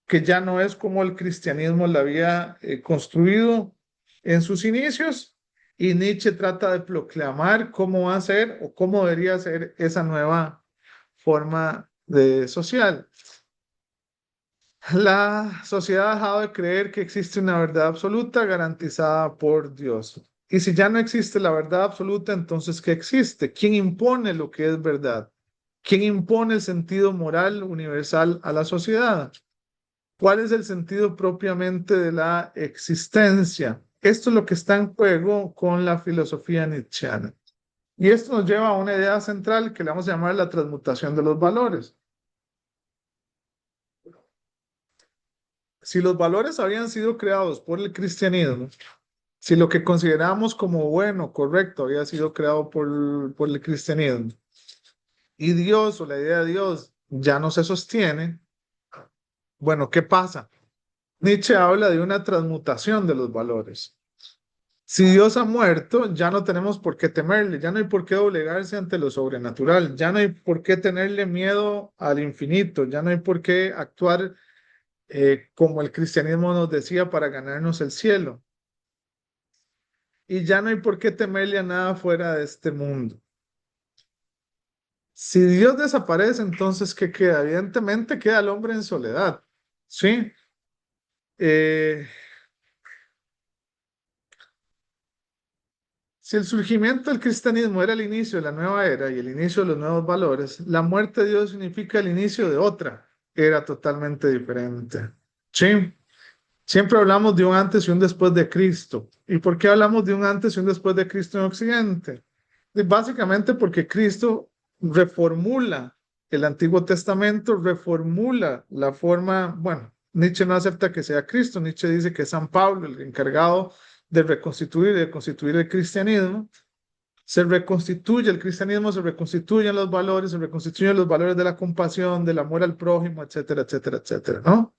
que ya no es como el cristianismo la había construido en sus inicios. Y Nietzsche trata de proclamar cómo va a ser o cómo debería ser esa nueva forma de social. La sociedad ha dejado de creer que existe una verdad absoluta garantizada por Dios. Y si ya no existe la verdad absoluta, entonces ¿qué existe? ¿Quién impone lo que es verdad? ¿Quién impone el sentido moral universal a la sociedad? ¿Cuál es el sentido propiamente de la existencia? Esto es lo que está en juego con la filosofía nietzscheana. Y esto nos lleva a una idea central que le vamos a llamar la transmutación de los valores. Si los valores habían sido creados por el cristianismo, si lo que consideramos como bueno, correcto, había sido creado por el cristianismo, y Dios o la idea de Dios ya no se sostiene, bueno, ¿qué pasa? Nietzsche habla de una transmutación de los valores. Si Dios ha muerto, ya no tenemos por qué temerle, ya no hay por qué doblegarse ante lo sobrenatural, ya no hay por qué tenerle miedo al infinito, ya no hay por qué actuar como el cristianismo nos decía para ganarnos el cielo. Y ya no hay por qué temerle a nada fuera de este mundo. Si Dios desaparece, entonces, ¿qué queda? Evidentemente queda el hombre en soledad, ¿sí? Eh, Si el surgimiento del cristianismo era el inicio de la nueva era y el inicio de los nuevos valores, la muerte de Dios significa el inicio de otra era totalmente diferente. Sí, siempre hablamos de un antes y un después de Cristo. ¿Y por qué hablamos de un antes y un después de Cristo en Occidente? Y básicamente porque Cristo reformula el Antiguo Testamento, reformula la forma, bueno, Nietzsche no acepta que sea Cristo, Nietzsche dice que es San Pablo el encargado de reconstituir y de constituir el cristianismo. Se reconstituye el cristianismo, se reconstituyen los valores, se reconstituyen los valores de la compasión, del amor al prójimo, etcétera, etcétera, etcétera, ¿no?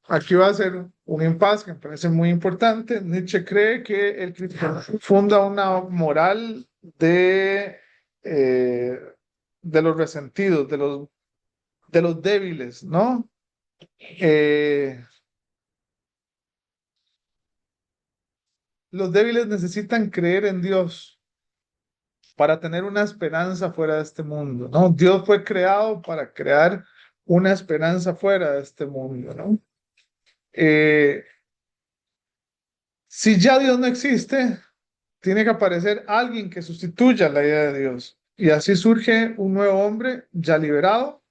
Aquí va a ser un impasse que me parece muy importante. Nietzsche cree que el cristianismo funda una moral eh, de los resentidos, de los débiles, ¿no? Eh, los débiles necesitan creer en Dios para tener una esperanza fuera de este mundo, ¿no? Dios fue creado para crear una esperanza fuera de este mundo, ¿no? Eh, si ya Dios no existe, tiene que aparecer alguien que sustituya la idea de Dios. Y así surge un nuevo hombre ya liberado,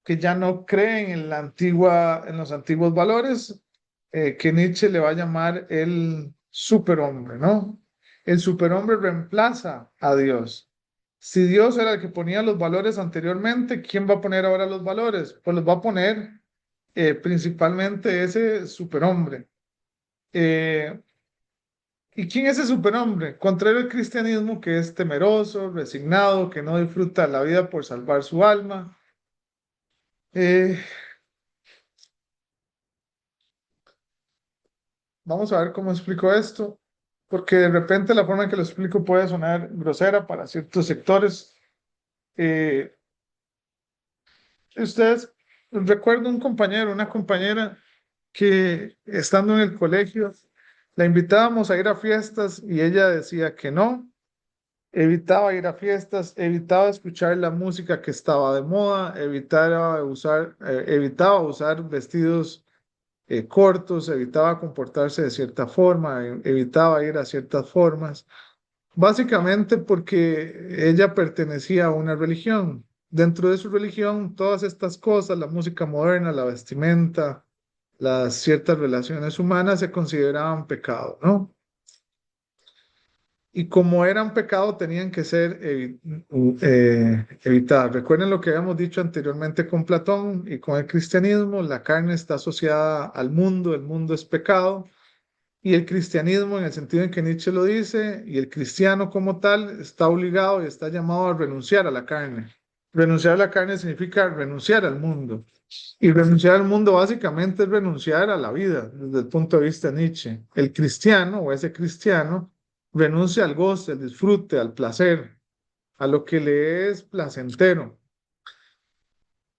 que ya no cree en en los antiguos valores, que Nietzsche le va a llamar el superhombre, ¿no? El superhombre reemplaza a Dios. Si Dios era el que ponía los valores anteriormente, ¿quién va a poner ahora los valores? Pues los va a poner principalmente ese superhombre. Eh, ¿Y quién es ese superhombre? Contrario al cristianismo, que es temeroso, resignado, que no disfruta la vida por salvar su alma. Eh, Vamos a ver cómo explico esto, porque de repente la forma en que lo explico puede sonar grosera para ciertos sectores. Eh, Ustedes, recuerdo un compañero, una compañera que estando en el colegio, la invitábamos a ir a fiestas y ella decía que no, evitaba ir a fiestas, evitaba escuchar la música que estaba de moda, evitaba usar vestidos cortos, evitaba comportarse de cierta forma, evitaba ir a ciertas formas, básicamente porque ella pertenecía a una religión. Dentro de su religión, todas estas cosas, la música moderna, la vestimenta, las ciertas relaciones humanas se consideraban pecado, ¿no? Y como eran pecado, tenían que ser evitadas. Recuerden lo que habíamos dicho anteriormente con Platón y con el cristianismo, la carne está asociada al mundo, el mundo es pecado, y el cristianismo, en el sentido en que Nietzsche lo dice, y el cristiano como tal, está obligado y está llamado a renunciar a la carne. Renunciar a la carne significa renunciar al mundo. Y renunciar al mundo básicamente es renunciar a la vida desde el punto de vista de Nietzsche. El cristiano o ese cristiano renuncia al goce, al disfrute, al placer, a lo que le es placentero.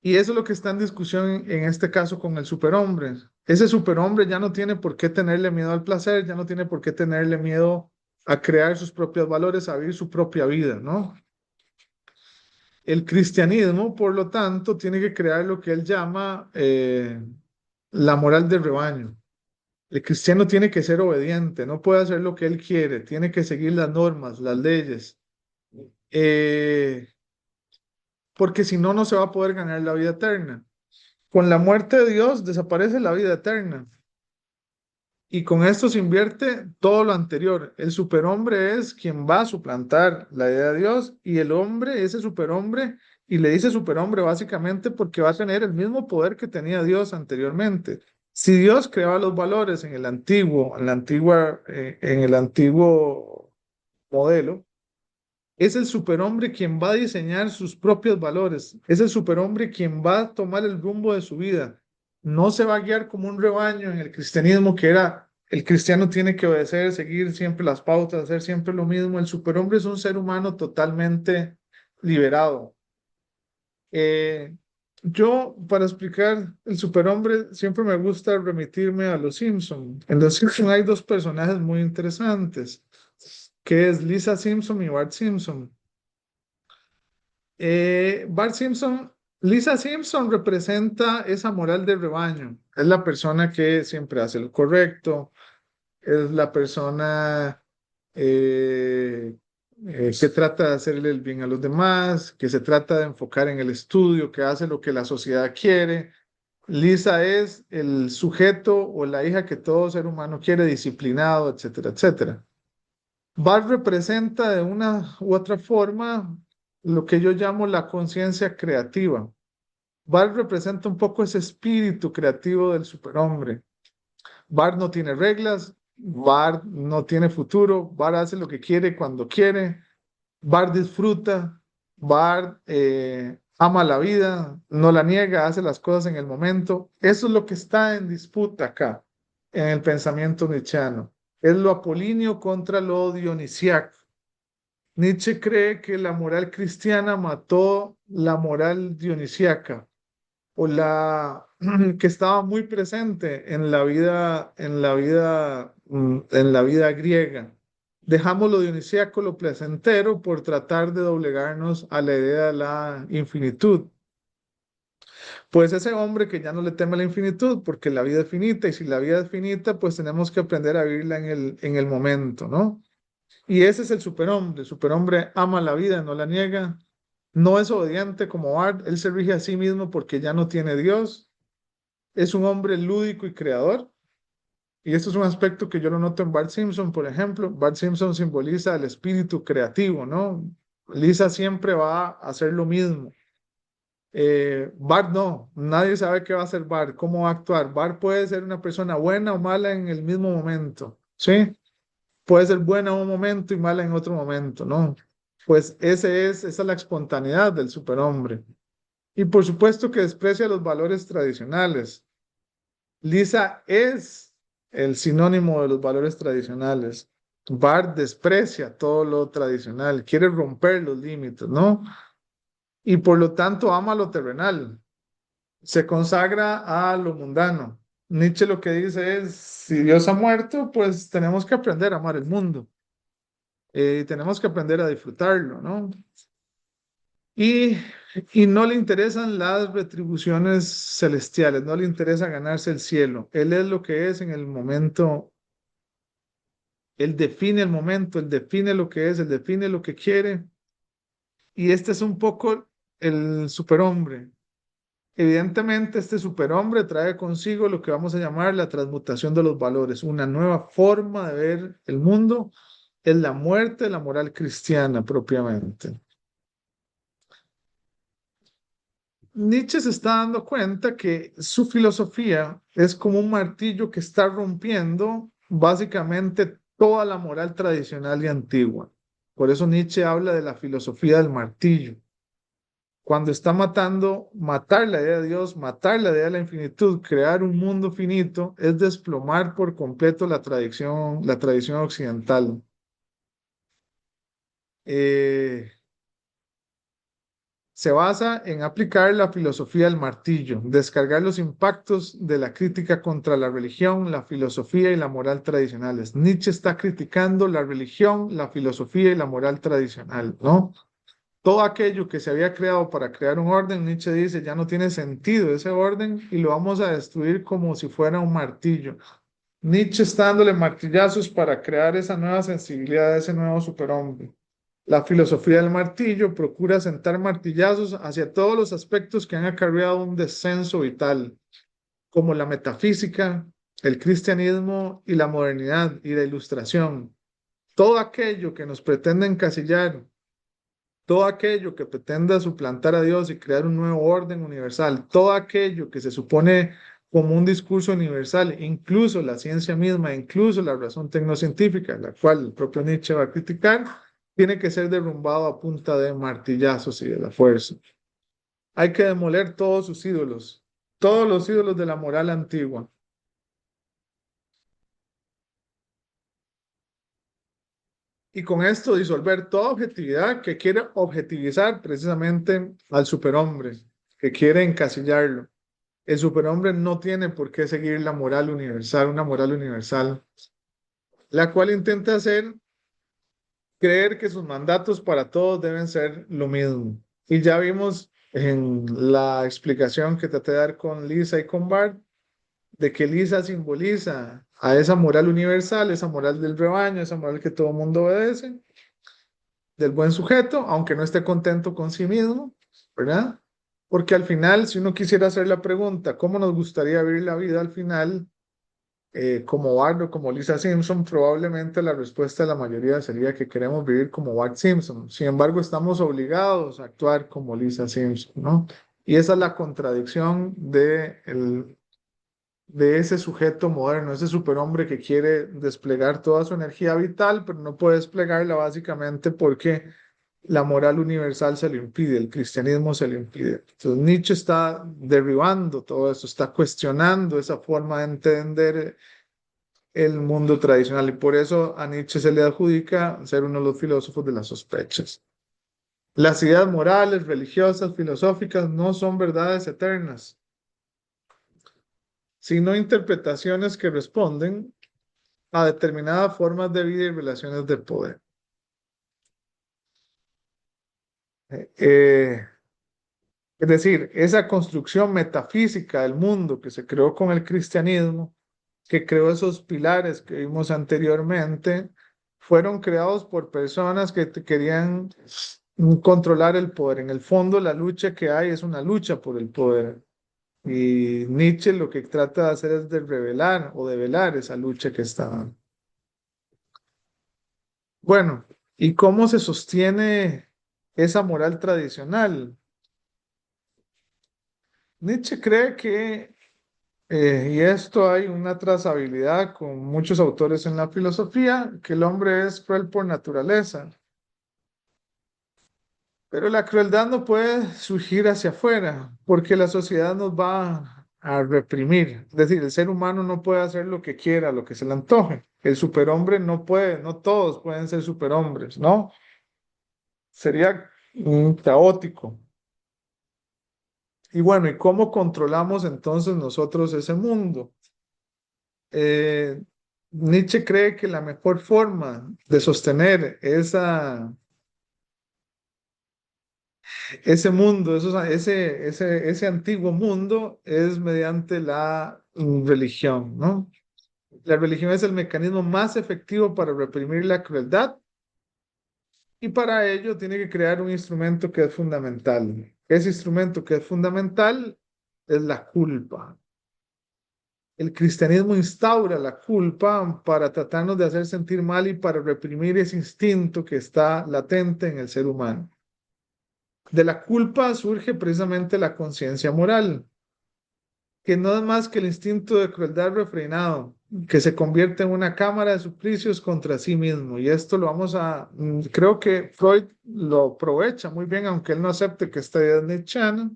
Y eso es lo que está en discusión en este caso con el superhombre. Ese superhombre ya no tiene por qué tenerle miedo al placer, ya no tiene por qué tenerle miedo a crear sus propios valores, a vivir su propia vida, ¿no? El cristianismo, por lo tanto, tiene que crear lo que él llama la moral del rebaño. El cristiano tiene que ser obediente, no puede hacer lo que él quiere, tiene que seguir las normas, las leyes, eh, porque si no, no se va a poder ganar la vida eterna. Con la muerte de Dios desaparece la vida eterna. Y con esto se invierte todo lo anterior. El superhombre es quien va a suplantar la idea de Dios y el hombre, ese superhombre, y le dice superhombre básicamente porque va a tener el mismo poder que tenía Dios anteriormente. Si Dios creaba los valores en el antiguo, en el antiguo modelo, es el superhombre quien va a diseñar sus propios valores. Es el superhombre quien va a tomar el rumbo de su vida. No se va a guiar como un rebaño en el cristianismo que era el cristiano tiene que obedecer, seguir siempre las pautas, hacer siempre lo mismo. El superhombre es un ser humano totalmente liberado. Eh, yo, para explicar el superhombre, siempre me gusta remitirme a los Simpson. En los Simpson hay dos personajes muy interesantes, que es Lisa Simpson y Bart Simpson. Bart Simpson, Lisa Simpson representa esa moral de rebaño. Es la persona que siempre hace lo correcto, es la persona eh, que trata de hacerle el bien a los demás, que se trata de enfocar en el estudio, que hace lo que la sociedad quiere. Lisa es el sujeto o la hija que todo ser humano quiere, disciplinado, etcétera, etcétera. Bart representa de una u otra forma lo que yo llamo la conciencia creativa. Bart representa un poco ese espíritu creativo del superhombre. Bart no tiene reglas, Bart no tiene futuro, Bart hace lo que quiere cuando quiere, Bart disfruta, Bart ama la vida, no la niega, hace las cosas en el momento. Eso es lo que está en disputa acá, en el pensamiento nietzscheano. Es lo apolíneo contra lo dionisiaco. Nietzsche cree que la moral cristiana mató la moral dionisiaca o la que estaba muy presente en la vida griega. Dejamos lo dionisíaco, lo placentero, por tratar de doblegarnos a la idea de la infinitud. Pues ese hombre que ya no le teme a la infinitud, porque la vida es finita, y si la vida es finita, pues tenemos que aprender a vivirla en el momento, ¿no? Y ese es el superhombre. El superhombre ama la vida, no la niega. No es obediente como Bart, él se rige a sí mismo porque ya no tiene Dios. Es un hombre lúdico y creador. Y esto es un aspecto que yo lo noto en Bart Simpson, por ejemplo. Bart Simpson simboliza el espíritu creativo, ¿no? Lisa siempre va a hacer lo mismo. Bart no, nadie sabe qué va a hacer Bart, cómo va a actuar. Bart puede ser una persona buena o mala en el mismo momento, ¿sí? Puede ser buena en un momento y mala en otro momento, ¿no? Pues esa es la espontaneidad del superhombre. Y por supuesto que desprecia los valores tradicionales. Lisa es el sinónimo de los valores tradicionales. Bart desprecia todo lo tradicional, quiere romper los límites, ¿no? Y por lo tanto ama lo terrenal, se consagra a lo mundano. Nietzsche lo que dice es, si Dios ha muerto, pues tenemos que aprender a amar el mundo. Tenemos que aprender a disfrutarlo, ¿no? Y, y no le interesan las retribuciones celestiales, no le interesa ganarse el cielo. Él es lo que es en el momento, él define el momento, él define lo que es, él define lo que quiere. Y este es un poco el superhombre. Evidentemente, este superhombre trae consigo lo que vamos a llamar la transmutación de los valores, una nueva forma de ver el mundo, es la muerte de la moral cristiana propiamente. Nietzsche se está dando cuenta que su filosofía es como un martillo que está rompiendo básicamente toda la moral tradicional y antigua. Por eso Nietzsche habla de la filosofía del martillo. Cuando está matar la idea de Dios, matar la idea de la infinitud, crear un mundo finito, es desplomar por completo la tradición occidental. Eh, Se basa en aplicar la filosofía del martillo, descargar los impactos de la crítica contra la religión, la filosofía y la moral tradicionales. Nietzsche está criticando la religión, la filosofía y la moral tradicional, ¿no? Todo aquello que se había creado para crear un orden, Nietzsche dice, ya no tiene sentido ese orden y lo vamos a destruir como si fuera un martillo. Nietzsche está dándole martillazos para crear esa nueva sensibilidad, ese nuevo superhombre. La filosofía del martillo procura sentar martillazos hacia todos los aspectos que han acarreado un descenso vital, como la metafísica, el cristianismo y la modernidad y la ilustración. Todo aquello que nos pretende encasillar, todo aquello que pretenda suplantar a Dios y crear un nuevo orden universal, todo aquello que se supone como un discurso universal, incluso la ciencia misma, incluso la razón tecnocientífica, la cual el propio Nietzsche va a criticar, tiene que ser derrumbado a punta de martillazos y de la fuerza. Hay que demoler todos sus ídolos, todos los ídolos de la moral antigua. Y con esto disolver toda objetividad que quiere objetivizar precisamente al superhombre, que quiere encasillarlo. El superhombre no tiene por qué seguir la moral universal, una moral universal, la cual intenta hacer creer que sus mandatos para todos deben ser lo mismo. Y ya vimos en la explicación que traté de dar con Lisa y con Bart, de que Lisa simboliza a esa moral universal, esa moral del rebaño, esa moral que todo el mundo obedece, del buen sujeto, aunque no esté contento con sí mismo, ¿verdad? Porque al final, si uno quisiera hacer la pregunta, ¿cómo nos gustaría vivir la vida al final? Como Bart o como Lisa Simpson, probablemente la respuesta de la mayoría sería que queremos vivir como Bart Simpson. Sin embargo, estamos obligados a actuar como Lisa Simpson, ¿no? Y esa es la contradicción de ese sujeto moderno, ese superhombre que quiere desplegar toda su energía vital, pero no puede desplegarla básicamente porque la moral universal se lo impide, el cristianismo se lo impide. Entonces Nietzsche está derribando todo eso, está cuestionando esa forma de entender el mundo tradicional y por eso a Nietzsche se le adjudica ser uno de los filósofos de las sospechas. Las ideas morales, religiosas, filosóficas no son verdades eternas, sino interpretaciones que responden a determinadas formas de vida y relaciones de poder. Eh, es decir, esa construcción metafísica del mundo que se creó con el cristianismo, que creó esos pilares que vimos anteriormente, fueron creados por personas que querían controlar el poder. En el fondo, la lucha que hay es una lucha por el poder. Y Nietzsche lo que trata de hacer es de revelar o de velar esa lucha que está. Bueno, ¿y cómo se sostiene esa moral tradicional? Nietzsche cree que, y esto hay una trazabilidad con muchos autores en la filosofía, que el hombre es cruel por naturaleza, pero la crueldad no puede surgir hacia afuera, porque la sociedad nos va a reprimir. Es decir, el ser humano no puede hacer lo que quiera, lo que se le antoje. El superhombre no puede, no todos pueden ser superhombres, ¿no? Sería caótico. Y bueno, ¿y cómo controlamos entonces nosotros ese mundo? Eh, Nietzsche cree que la mejor forma de sostener ese mundo, ese antiguo mundo, es mediante la religión, ¿no? La religión es el mecanismo más efectivo para reprimir la crueldad y para ello tiene que crear un instrumento que es fundamental. Ese instrumento que es fundamental es la culpa. El cristianismo instaura la culpa para tratarnos de hacer sentir mal y para reprimir ese instinto que está latente en el ser humano. De la culpa surge precisamente la conciencia moral, que no es más que el instinto de crueldad refrenado, que se convierte en una cámara de suplicios contra sí mismo. Y esto lo vamos a, creo que Freud lo aprovecha muy bien, aunque él no acepte que esta idea es nietzscheana,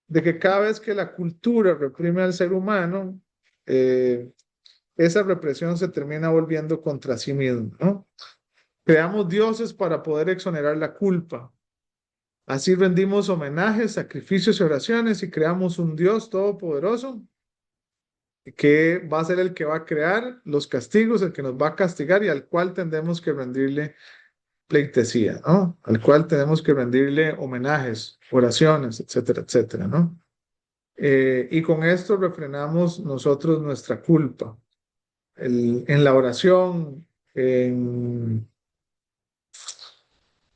de que cada vez que la cultura reprime al ser humano, eh, esa represión se termina volviendo contra sí mismo, ¿no? Creamos dioses para poder exonerar la culpa. Así rendimos homenajes, sacrificios y oraciones y creamos un Dios todopoderoso que va a ser el que va a crear los castigos, el que nos va a castigar y al cual tendremos que rendirle pleitesía, ¿no? Al cual tenemos que rendirle homenajes, oraciones, etcétera, etcétera, ¿no? Y con esto refrenamos nosotros nuestra culpa. en la oración, en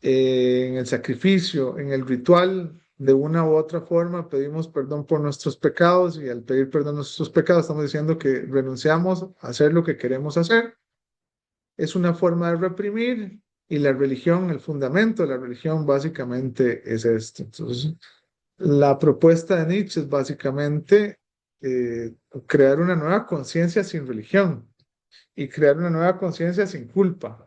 el sacrificio, en el ritual, de una u otra forma pedimos perdón por nuestros pecados y al pedir perdón por nuestros pecados estamos diciendo que renunciamos a hacer lo que queremos hacer. Es una forma de reprimir y la religión, el fundamento de la religión básicamente es esto. Entonces, la propuesta de Nietzsche es básicamente crear una nueva conciencia sin religión y crear una nueva conciencia sin culpa.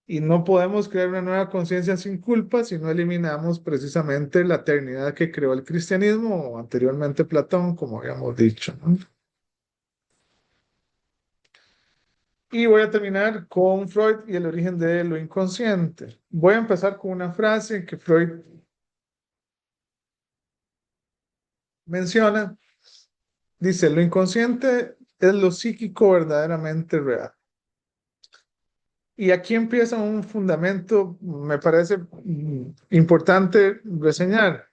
Y no podemos crear una nueva conciencia sin culpa si no eliminamos precisamente la eternidad que creó el cristianismo o anteriormente Platón, como habíamos dicho, ¿no? Y voy a terminar con Freud y el origen de lo inconsciente. Voy a empezar con una frase que Freud menciona. Dice, lo inconsciente es lo psíquico verdaderamente real. Y aquí empieza un fundamento, me parece importante reseñar.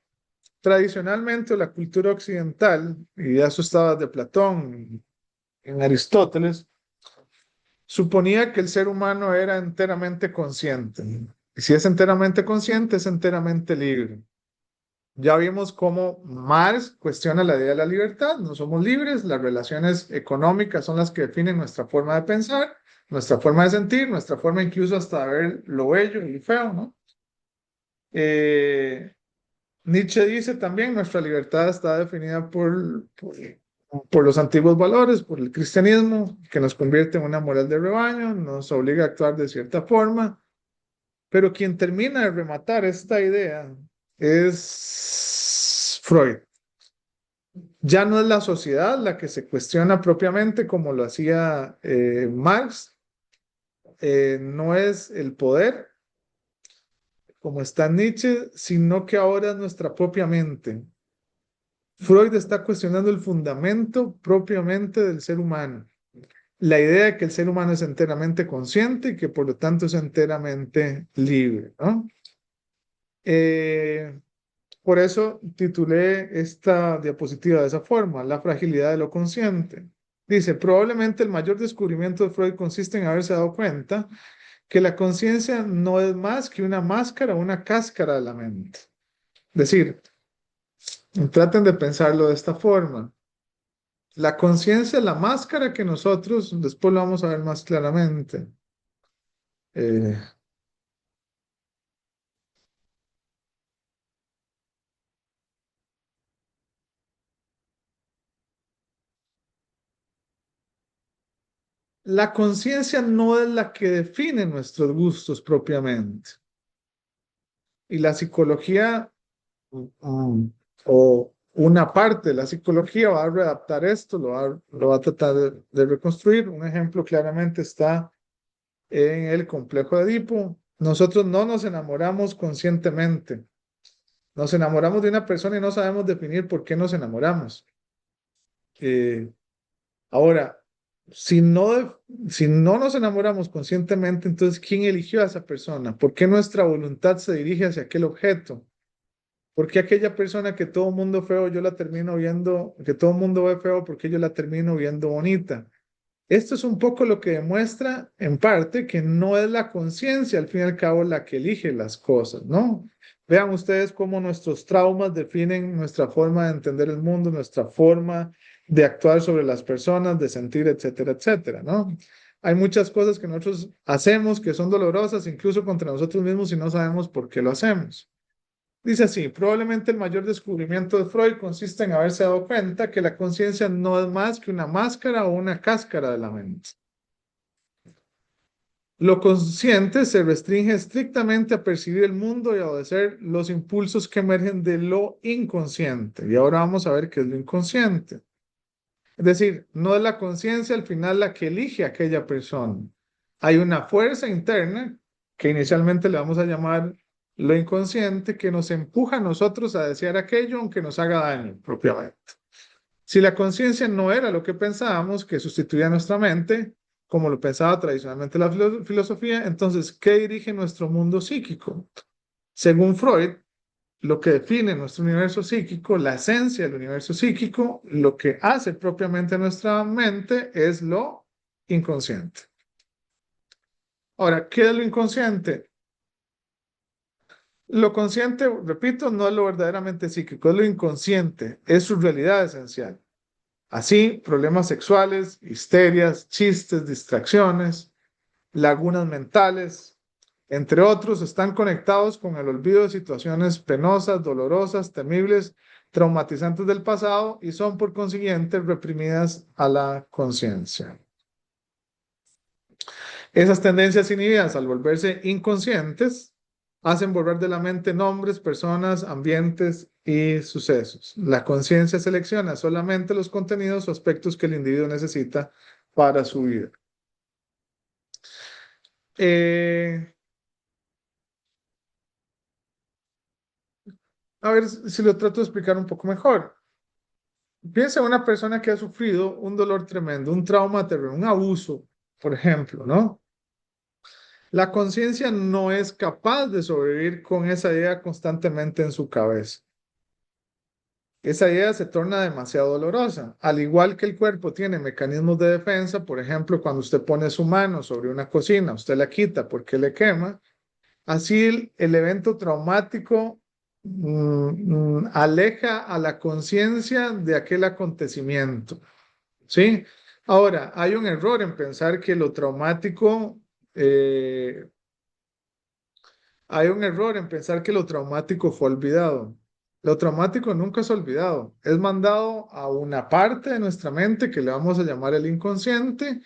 Tradicionalmente, la cultura occidental, y eso estaba de Platón, en Aristóteles, suponía que el ser humano era enteramente consciente. Y si es enteramente consciente, es enteramente libre. Ya vimos cómo Marx cuestiona la idea de la libertad. No somos libres, las relaciones económicas son las que definen nuestra forma de pensar, nuestra forma de sentir, nuestra forma incluso hasta de ver lo bello y feo, ¿no? Nietzsche dice también, nuestra libertad está definida por los antiguos valores, por el cristianismo, que nos convierte en una moral de rebaño, nos obliga a actuar de cierta forma, pero quien termina de rematar esta idea es Freud. Ya no es la sociedad la que se cuestiona propiamente como lo hacía Marx, no es el poder como está Nietzsche, sino que ahora es nuestra propia mente. Freud está cuestionando el fundamento propiamente del ser humano. La idea de que el ser humano es enteramente consciente y que por lo tanto es enteramente libre, ¿no? Por eso titulé esta diapositiva de esa forma, la fragilidad de lo consciente. Dice, probablemente el mayor descubrimiento de Freud consiste en haberse dado cuenta que la conciencia no es más que una máscara o una cáscara de la mente. Es decir, traten de pensarlo de esta forma. La conciencia es la máscara que nosotros, después lo vamos a ver más claramente. Eh, la conciencia no es la que define nuestros gustos propiamente. Y la psicología, o una parte de la psicología va a readaptar esto, lo va a tratar de reconstruir. Un ejemplo claramente está en el complejo de Edipo. Nosotros no nos enamoramos conscientemente. Nos enamoramos de una persona y no sabemos definir por qué nos enamoramos. Eh, Ahora, si no nos enamoramos conscientemente, entonces, ¿quién eligió a esa persona? ¿Por qué nuestra voluntad se dirige hacia aquel objeto? ¿Por qué aquella persona que todo mundo feo, yo la termino viendo, que todo mundo ve feo, por qué yo la termino viendo bonita? Esto es un poco lo que demuestra, en parte, que no es la conciencia, al fin y al cabo, la que elige las cosas, ¿no? Vean ustedes cómo nuestros traumas definen nuestra forma de entender el mundo, nuestra forma de actuar sobre las personas, de sentir, etcétera, etcétera, ¿no? Hay muchas cosas que nosotros hacemos que son dolorosas, incluso contra nosotros mismos, y no sabemos por qué lo hacemos. Dice así, probablemente el mayor descubrimiento de Freud consiste en haberse dado cuenta que la conciencia no es más que una máscara o una cáscara de la mente. Lo consciente se restringe estrictamente a percibir el mundo y a obedecer los impulsos que emergen de lo inconsciente. Y ahora vamos a ver qué es lo inconsciente. Es decir, no es la conciencia al final la que elige a aquella persona. Hay una fuerza interna que inicialmente le vamos a llamar lo inconsciente que nos empuja a nosotros a desear aquello aunque nos haga daño propiamente. Si la conciencia no era lo que pensábamos, que sustituía a nuestra mente, como lo pensaba tradicionalmente la filosofía, entonces, ¿qué dirige nuestro mundo psíquico? Según Freud, lo que define nuestro universo psíquico, la esencia del universo psíquico, lo que hace propiamente nuestra mente es lo inconsciente. Ahora, ¿qué es lo inconsciente? Lo consciente, repito, no es lo verdaderamente psíquico, es lo inconsciente, es su realidad esencial. Así, problemas sexuales, histerias, chistes, distracciones, lagunas mentales, entre otros, están conectados con el olvido de situaciones penosas, dolorosas, temibles, traumatizantes del pasado y son por consiguiente reprimidas a la conciencia. Esas tendencias inhibidas al volverse inconscientes hacen borrar de la mente nombres, personas, ambientes y sucesos. La conciencia selecciona solamente los contenidos o aspectos que el individuo necesita para su vida. A ver si lo trato de explicar un poco mejor. Piensa en una persona que ha sufrido un dolor tremendo, un trauma terrible, un abuso, por ejemplo, ¿no? La conciencia no es capaz de sobrevivir con esa idea constantemente en su cabeza. Esa idea se torna demasiado dolorosa. Al igual que el cuerpo tiene mecanismos de defensa, por ejemplo, cuando usted pone su mano sobre una cocina, usted la quita porque le quema. Así el evento traumático aleja a la conciencia de aquel acontecimiento, ¿sí? Ahora, hay un error en pensar que lo traumático, eh, hay un error en pensar que lo traumático fue olvidado. Lo traumático nunca es olvidado, es mandado a una parte de nuestra mente que le vamos a llamar el inconsciente,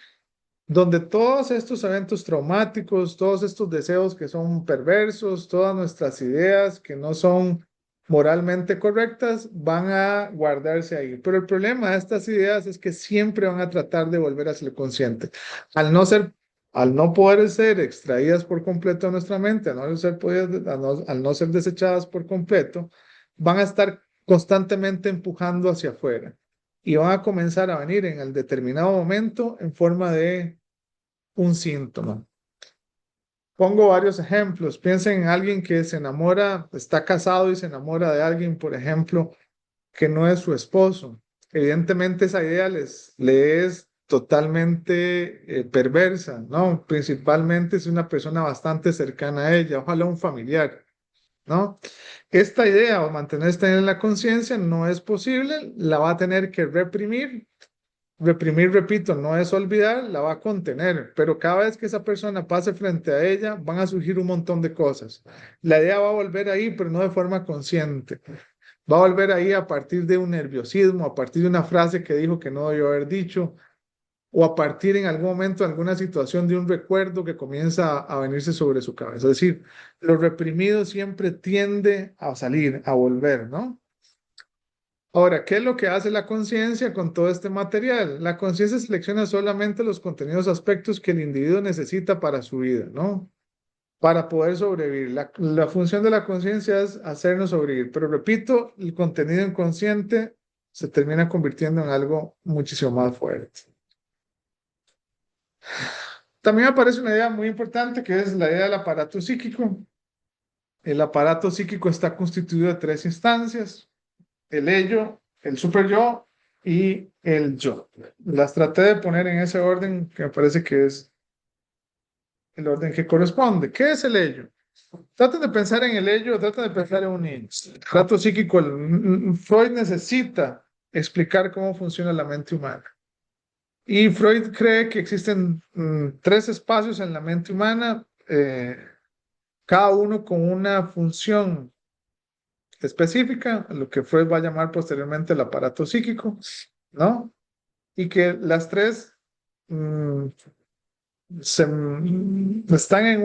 donde todos estos eventos traumáticos, todos estos deseos que son perversos, todas nuestras ideas que no son moralmente correctas, van a guardarse ahí. Pero el problema de estas ideas es que siempre van a tratar de volver hacia el consciente. Al no ser, al no poder ser extraídas por completo de nuestra mente, al no ser desechadas por completo, van a estar constantemente empujando hacia afuera y van a comenzar a venir en el determinado momento en forma de un síntoma. Pongo varios ejemplos. Piensen en alguien que se enamora, está casado y se enamora de alguien, por ejemplo, que no es su esposo. Evidentemente esa idea le es totalmente perversa, ¿no? Principalmente si una persona bastante cercana a ella, ojalá un familiar, ¿no? Esta idea o mantener esta idea en la conciencia no es posible, la va a tener que reprimir. Reprimir, repito, no es olvidar, la va a contener, pero cada vez que esa persona pase frente a ella, van a surgir un montón de cosas. La idea va a volver ahí, pero no de forma consciente. Va a volver ahí a partir de un nerviosismo, a partir de una frase que dijo que no debió haber dicho, o a partir en algún momento de alguna situación de un recuerdo que comienza a venirse sobre su cabeza. Es decir, lo reprimido siempre tiende a salir, a volver, ¿no? Ahora, ¿qué es lo que hace la conciencia con todo este material? La conciencia selecciona solamente los contenidos, aspectos que el individuo necesita para su vida, ¿no? Para poder sobrevivir. La función de la conciencia es hacernos sobrevivir. Pero repito, el contenido inconsciente se termina convirtiendo en algo muchísimo más fuerte. También aparece una idea muy importante que es la idea del aparato psíquico. El aparato psíquico está constituido de tres instancias: el ello, el super yo y el yo. Las traté de poner en ese orden que me parece que es el orden que corresponde. ¿Qué es el ello? Traten de pensar en el ello, traten de pensar en un niño. El trato psíquico, Freud necesita explicar cómo funciona la mente humana. Y Freud cree que existen tres espacios en la mente humana, cada uno con una función específica, lo que Freud va a llamar posteriormente el aparato psíquico, ¿no? Y que las tres mm, están en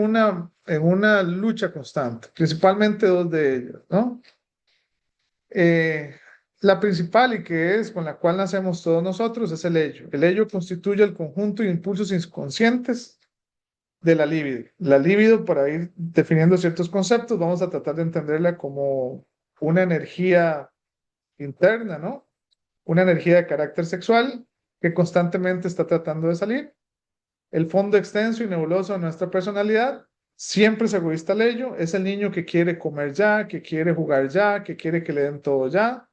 una lucha constante, principalmente dos de ellos, ¿no? Eh, la principal y que es con la cual nacemos todos nosotros es el ello. El ello constituye el conjunto de impulsos inconscientes de la libido. La libido, para ir definiendo ciertos conceptos, vamos a tratar de entenderla como una energía interna, ¿no? Una energía de carácter sexual que constantemente está tratando de salir. El fondo extenso y nebuloso de nuestra personalidad siempre es egoísta al ello, es el niño que quiere comer ya, que quiere jugar ya, que quiere que le den todo ya.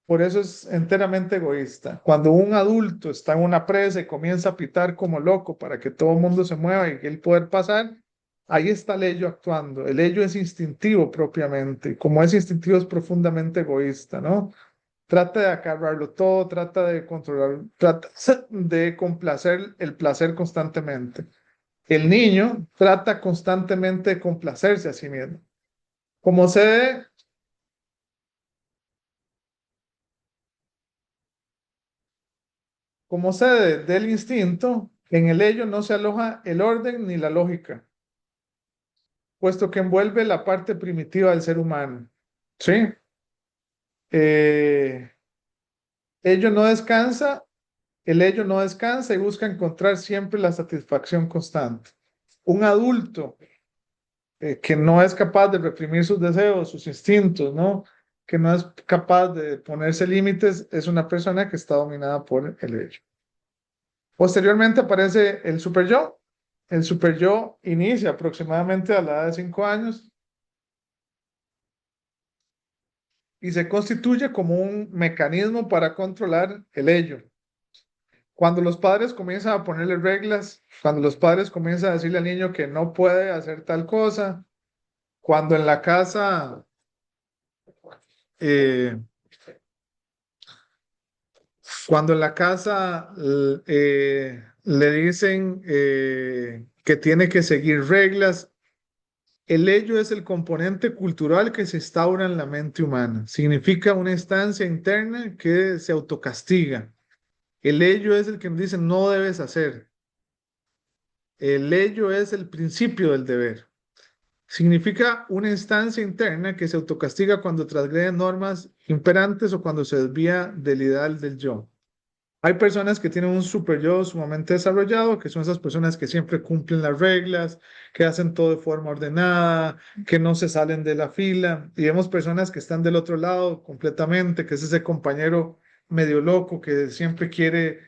Por eso es enteramente egoísta. Cuando un adulto está en una presa y comienza a pitar como loco para que todo el mundo se mueva y que él pueda pasar, ahí está el ello actuando. El ello es instintivo propiamente. Como es instintivo, es profundamente egoísta, ¿no? Trata de acabarlo todo, trata de controlar, trata de complacer el placer constantemente. El niño trata constantemente de complacerse a sí mismo. Como se Como sede del instinto, en el ello no se aloja el orden ni la lógica, puesto que envuelve la parte primitiva del ser humano. ¿Sí? Eh, ello no descansa, el ello no descansa y busca encontrar siempre la satisfacción constante. Un adulto que no es capaz de reprimir sus deseos, sus instintos, ¿no? Que no es capaz de ponerse límites, es una persona que está dominada por el ello. Posteriormente aparece el superyo. El superyo inicia aproximadamente a la edad de 5 años y se constituye como un mecanismo para controlar el ello. Cuando los padres comienzan a ponerle reglas, cuando los padres comienzan a decirle al niño que no puede hacer tal cosa, cuando en la casa, eh, cuando en la casa le dicen que tiene que seguir reglas. El ello es el componente cultural que se instaura en la mente humana. Significa una instancia interna que se autocastiga. El ello es el que nos dice no debes hacer. El ello es el principio del deber. Significa una instancia interna que se autocastiga cuando transgrede normas imperantes o cuando se desvía del ideal del yo. Hay personas que tienen un super yo sumamente desarrollado, que son esas personas que siempre cumplen las reglas, que hacen todo de forma ordenada, que no se salen de la fila. Y vemos personas que están del otro lado completamente, que es ese compañero medio loco que siempre quiere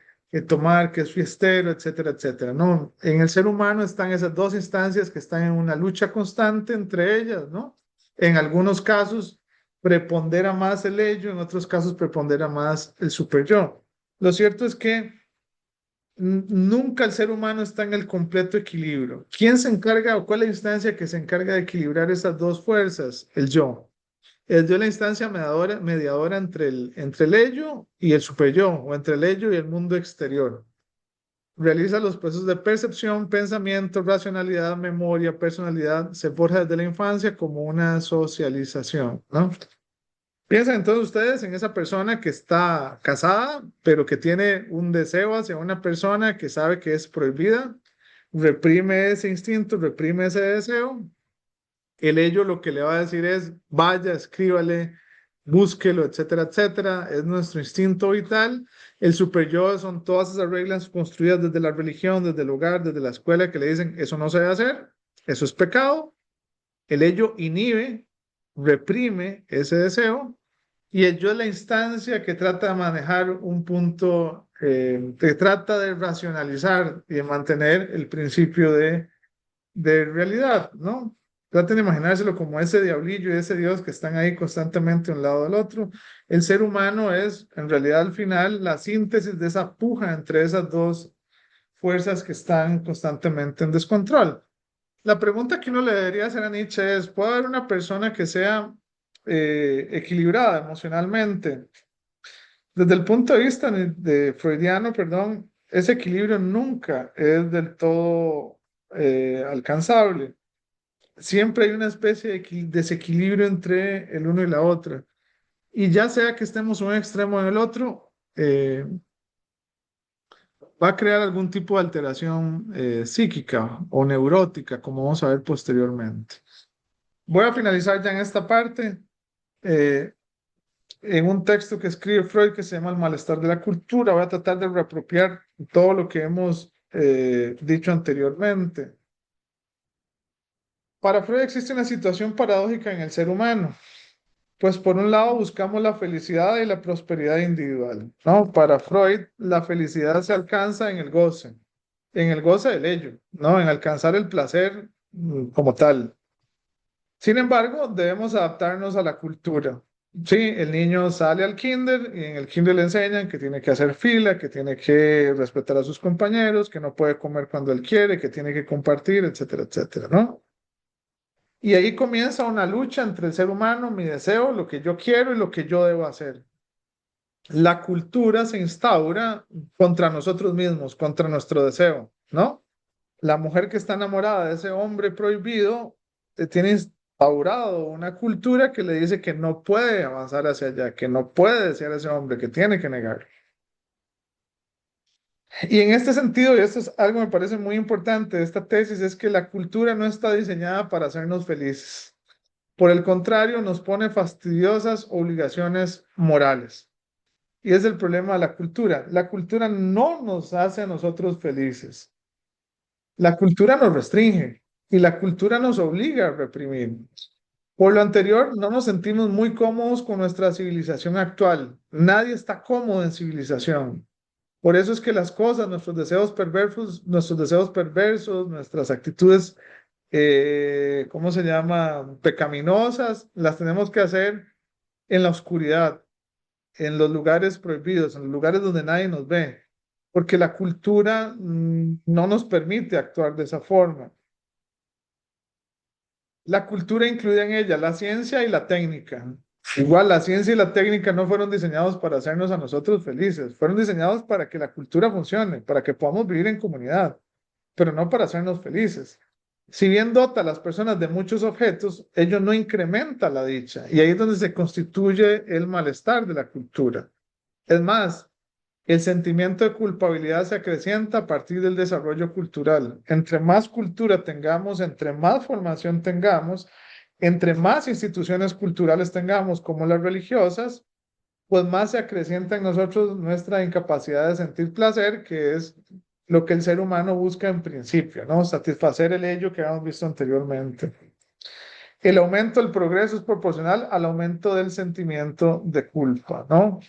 tomar, que es fiestero, etcétera, etcétera. No, en el ser humano están esas dos instancias que están en una lucha constante entre ellas, ¿no? En algunos casos prepondera más el ello, en otros casos prepondera más el super yo. Lo cierto es que nunca el ser humano está en el completo equilibrio. ¿Quién se encarga o cuál es la instancia que se encarga de equilibrar esas dos fuerzas? El yo. El yo es la instancia mediadora entre el ello y el superyo, o entre el ello y el mundo exterior. Realiza los procesos de percepción, pensamiento, racionalidad, memoria, personalidad. Se forja desde la infancia como una socialización, ¿no? Piensen entonces ustedes en esa persona que está casada, pero que tiene un deseo hacia una persona que sabe que es prohibida, reprime ese instinto, reprime ese deseo. El ello lo que le va a decir es, vaya, escríbale, búsquelo, etcétera, etcétera. Es nuestro instinto vital. El superyo son todas esas reglas construidas desde la religión, desde el hogar, desde la escuela, que le dicen, eso no se debe hacer, eso es pecado. El ello inhibe, reprime ese deseo y el yo es la instancia que trata de manejar un punto, que trata de racionalizar y de mantener el principio de realidad, ¿no? Traten de imaginárselo como ese diablillo y ese Dios que están ahí constantemente un lado del otro. El ser humano es, en realidad, al final, la síntesis de esa puja entre esas dos fuerzas que están constantemente en descontrol. La pregunta que uno le debería hacer a Nietzsche es, ¿puede haber una persona que sea equilibrada emocionalmente? Desde el punto de vista de freudiano, perdón, ese equilibrio nunca es del todo alcanzable. Siempre hay una especie de desequilibrio entre el uno y la otra. Y ya sea que estemos en un extremo o en el otro, va a crear algún tipo de alteración psíquica o neurótica, como vamos a ver posteriormente. Voy a finalizar ya en esta parte, eh, en un texto que escribe Freud que se llama El malestar de la cultura. Voy a tratar de reapropiar todo lo que hemos dicho anteriormente. Para Freud existe una situación paradójica en el ser humano, pues por un lado buscamos la felicidad y la prosperidad individual, ¿no? Para Freud la felicidad se alcanza en el goce del ello, ¿no? En alcanzar el placer como tal. Sin embargo, debemos adaptarnos a la cultura. Sí, el niño sale al kinder y en el kinder le enseñan que tiene que hacer fila, que tiene que respetar a sus compañeros, que no puede comer cuando él quiere, que tiene que compartir, etcétera, etcétera, ¿no? Y ahí comienza una lucha entre el ser humano, mi deseo, lo que yo quiero y lo que yo debo hacer. La cultura se instaura contra nosotros mismos, contra nuestro deseo, ¿no? La mujer que está enamorada de ese hombre prohibido tiene instaurado una cultura que le dice que no puede avanzar hacia allá, que no puede desear a ese hombre, que tiene que negar. Y en este sentido, y esto es algo que me parece muy importante de esta tesis, es que la cultura no está diseñada para hacernos felices. Por el contrario, nos pone fastidiosas obligaciones morales. Y es el problema de la cultura. La cultura no nos hace a nosotros felices. La cultura nos restringe y la cultura nos obliga a reprimir. Por lo anterior, no nos sentimos muy cómodos con nuestra civilización actual. Nadie está cómodo en civilización. Por eso es que las cosas, nuestros deseos perversos, nuestras actitudes, ¿cómo se llama? Pecaminosas, las tenemos que hacer en la oscuridad, en los lugares prohibidos, en los lugares donde nadie nos ve, porque la cultura no nos permite actuar de esa forma. La cultura incluye en ella la ciencia y la técnica. Igual la ciencia y la técnica no fueron diseñados para hacernos a nosotros felices, fueron diseñados para que la cultura funcione, para que podamos vivir en comunidad, pero no para hacernos felices. Si bien dota a las personas de muchos objetos, ello no incrementa la dicha, y ahí es donde se constituye el malestar de la cultura. Es más, el sentimiento de culpabilidad se acrecienta a partir del desarrollo cultural. Entre más cultura tengamos, entre más formación tengamos, entre más instituciones culturales tengamos, como las religiosas, pues más se acrecienta en nosotros nuestra incapacidad de sentir placer, que es lo que el ser humano busca en principio, ¿no? Satisfacer el ello que habíamos visto anteriormente. El aumento del progreso es proporcional al aumento del sentimiento de culpa, ¿no?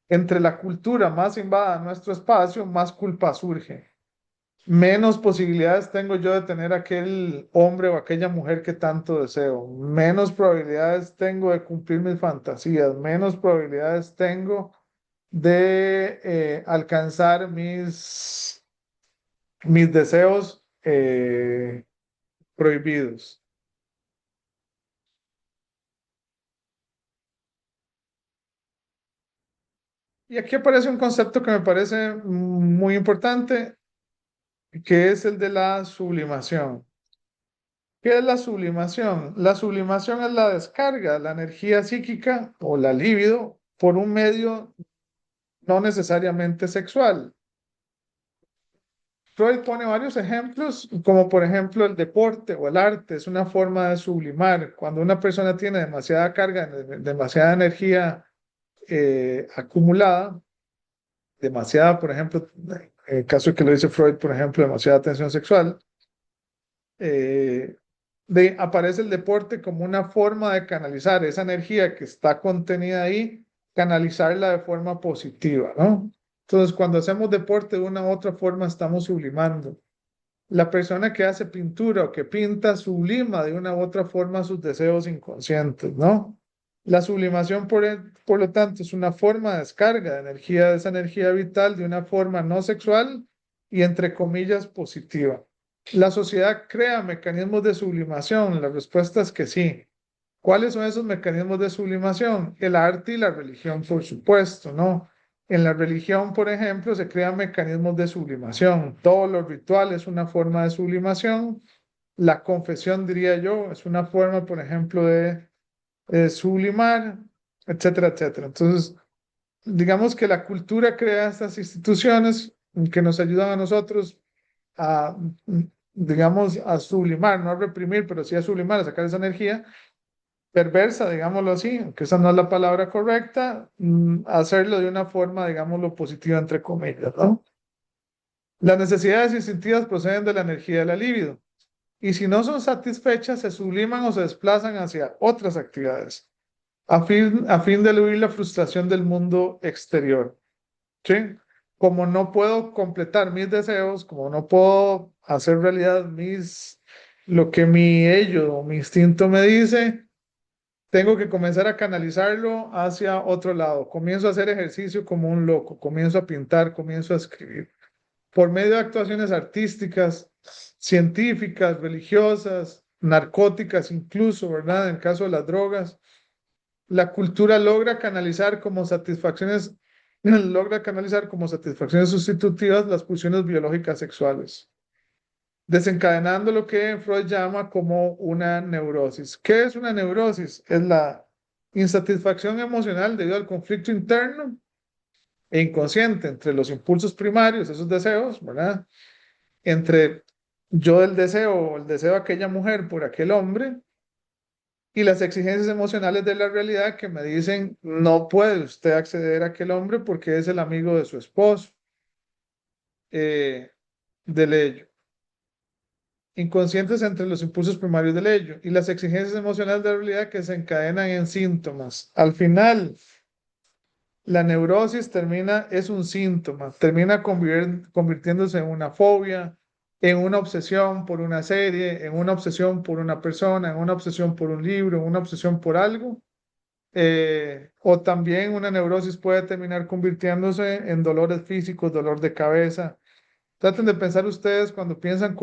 Entre la cultura más invada nuestro espacio, más culpa surge. Menos posibilidades tengo yo de tener aquel hombre o aquella mujer que tanto deseo. Menos probabilidades tengo de cumplir mis fantasías. Menos probabilidades tengo de alcanzar mis deseos prohibidos. Y aquí aparece un concepto que me parece muy importante, que es el de la sublimación. ¿Qué es la sublimación? La sublimación es la descarga de la energía psíquica o la libido por un medio no necesariamente sexual. Freud pone varios ejemplos, como por ejemplo el deporte o el arte, es una forma de sublimar. Cuando una persona tiene demasiada carga, demasiada energía acumulada, demasiada, por ejemplo, en el caso que lo dice Freud, por ejemplo, demasiada tensión sexual, eh, aparece el deporte como una forma de canalizar esa energía que está contenida ahí, canalizarla de forma positiva, ¿no? Entonces, cuando hacemos deporte de una u otra forma, estamos sublimando. La persona que hace pintura o que pinta sublima de una u otra forma sus deseos inconscientes, ¿no? La sublimación, por lo tanto, es una forma de descarga de energía, de esa energía vital, de una forma no sexual y, entre comillas, positiva. La sociedad crea mecanismos de sublimación. La respuesta es que sí. ¿Cuáles son esos mecanismos de sublimación? El arte y la religión, por supuesto, ¿no? En la religión, por ejemplo, se crean mecanismos de sublimación. Todos los rituales es una forma de sublimación. La confesión, diría yo, es una forma, por ejemplo, de sublimar, etcétera, etcétera. Entonces, digamos que la cultura crea estas instituciones que nos ayudan a nosotros a, digamos, a sublimar, no a reprimir, pero sí a sublimar, a sacar esa energía perversa, digámoslo así, aunque esa no es la palabra correcta, hacerlo de una forma, digámoslo, positiva, entre comillas, ¿no? Las necesidades instintivas proceden de la energía de la libido y si no son satisfechas, se subliman o se desplazan hacia otras actividades a fin de eludir la frustración del mundo exterior, ¿sí? Como no puedo completar mis deseos, como no puedo hacer realidad lo que mi ello o mi instinto me dice, tengo que comenzar a canalizarlo hacia otro lado. Comienzo a hacer ejercicio como un loco, comienzo a pintar, comienzo a escribir. Por medio de actuaciones artísticas, científicas, religiosas, narcóticas incluso, ¿verdad? En el caso de las drogas, la cultura logra canalizar como satisfacciones sustitutivas las pulsiones biológicas sexuales, desencadenando lo que Freud llama como una neurosis. ¿Qué es una neurosis? Es la insatisfacción emocional debido al conflicto interno e inconsciente entre los impulsos primarios, esos deseos, ¿verdad? Entre yo del deseo o el deseo de aquella mujer por aquel hombre y las exigencias emocionales de la realidad que me dicen no puede usted acceder a aquel hombre porque es el amigo de su esposo, del ello. Inconscientes entre los impulsos primarios del ello y las exigencias emocionales de la realidad que se encadenan en síntomas. Al final, la neurosis es un síntoma, termina convirtiéndose en una fobia, en una obsesión por una serie, en una obsesión por una persona, en una obsesión por un libro, en una obsesión por algo. O también una neurosis puede terminar convirtiéndose en dolores físicos, dolor de cabeza. Traten de pensar ustedes cuando piensan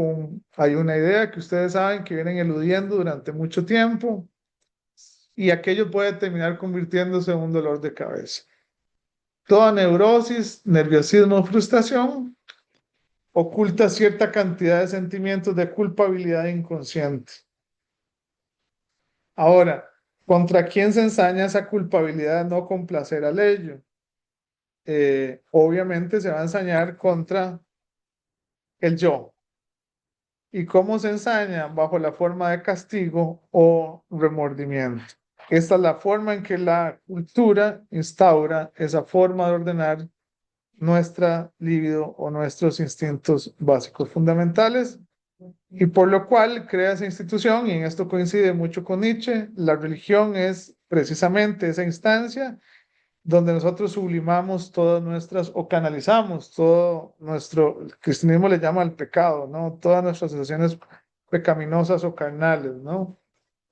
hay una idea que ustedes saben que vienen eludiendo durante mucho tiempo y aquello puede terminar convirtiéndose en un dolor de cabeza. Toda neurosis, nerviosismo, frustración oculta cierta cantidad de sentimientos de culpabilidad inconsciente. Ahora, ¿contra quién se ensaña esa culpabilidad de no complacer al ello? Obviamente se va a ensañar contra el yo. ¿Y cómo se ensaña? Bajo la forma de castigo o remordimiento. Esta es la forma en que la cultura instaura esa forma de ordenar nuestra libido o nuestros instintos básicos fundamentales y por lo cual crea esa institución, y en esto coincide mucho con Nietzsche. La religión es precisamente esa instancia donde nosotros sublimamos todas nuestras o canalizamos todo nuestro, el cristianismo le llama al pecado, ¿no? Todas nuestras sensaciones pecaminosas o carnales, ¿no?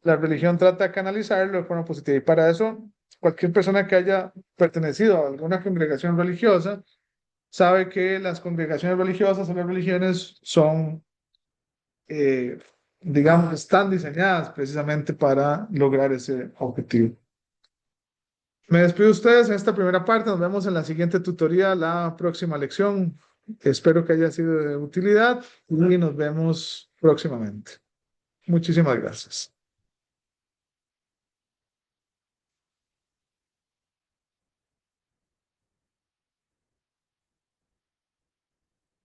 La religión trata de canalizarlo de forma positiva y para eso cualquier persona que haya pertenecido a alguna congregación religiosa sabe que las congregaciones religiosas o las religiones son, eh, digamos, están diseñadas precisamente para lograr ese objetivo. Me despido de ustedes en esta primera parte. Nos vemos en la siguiente tutoría, la próxima lección. Espero que haya sido de utilidad y nos vemos próximamente. Muchísimas gracias.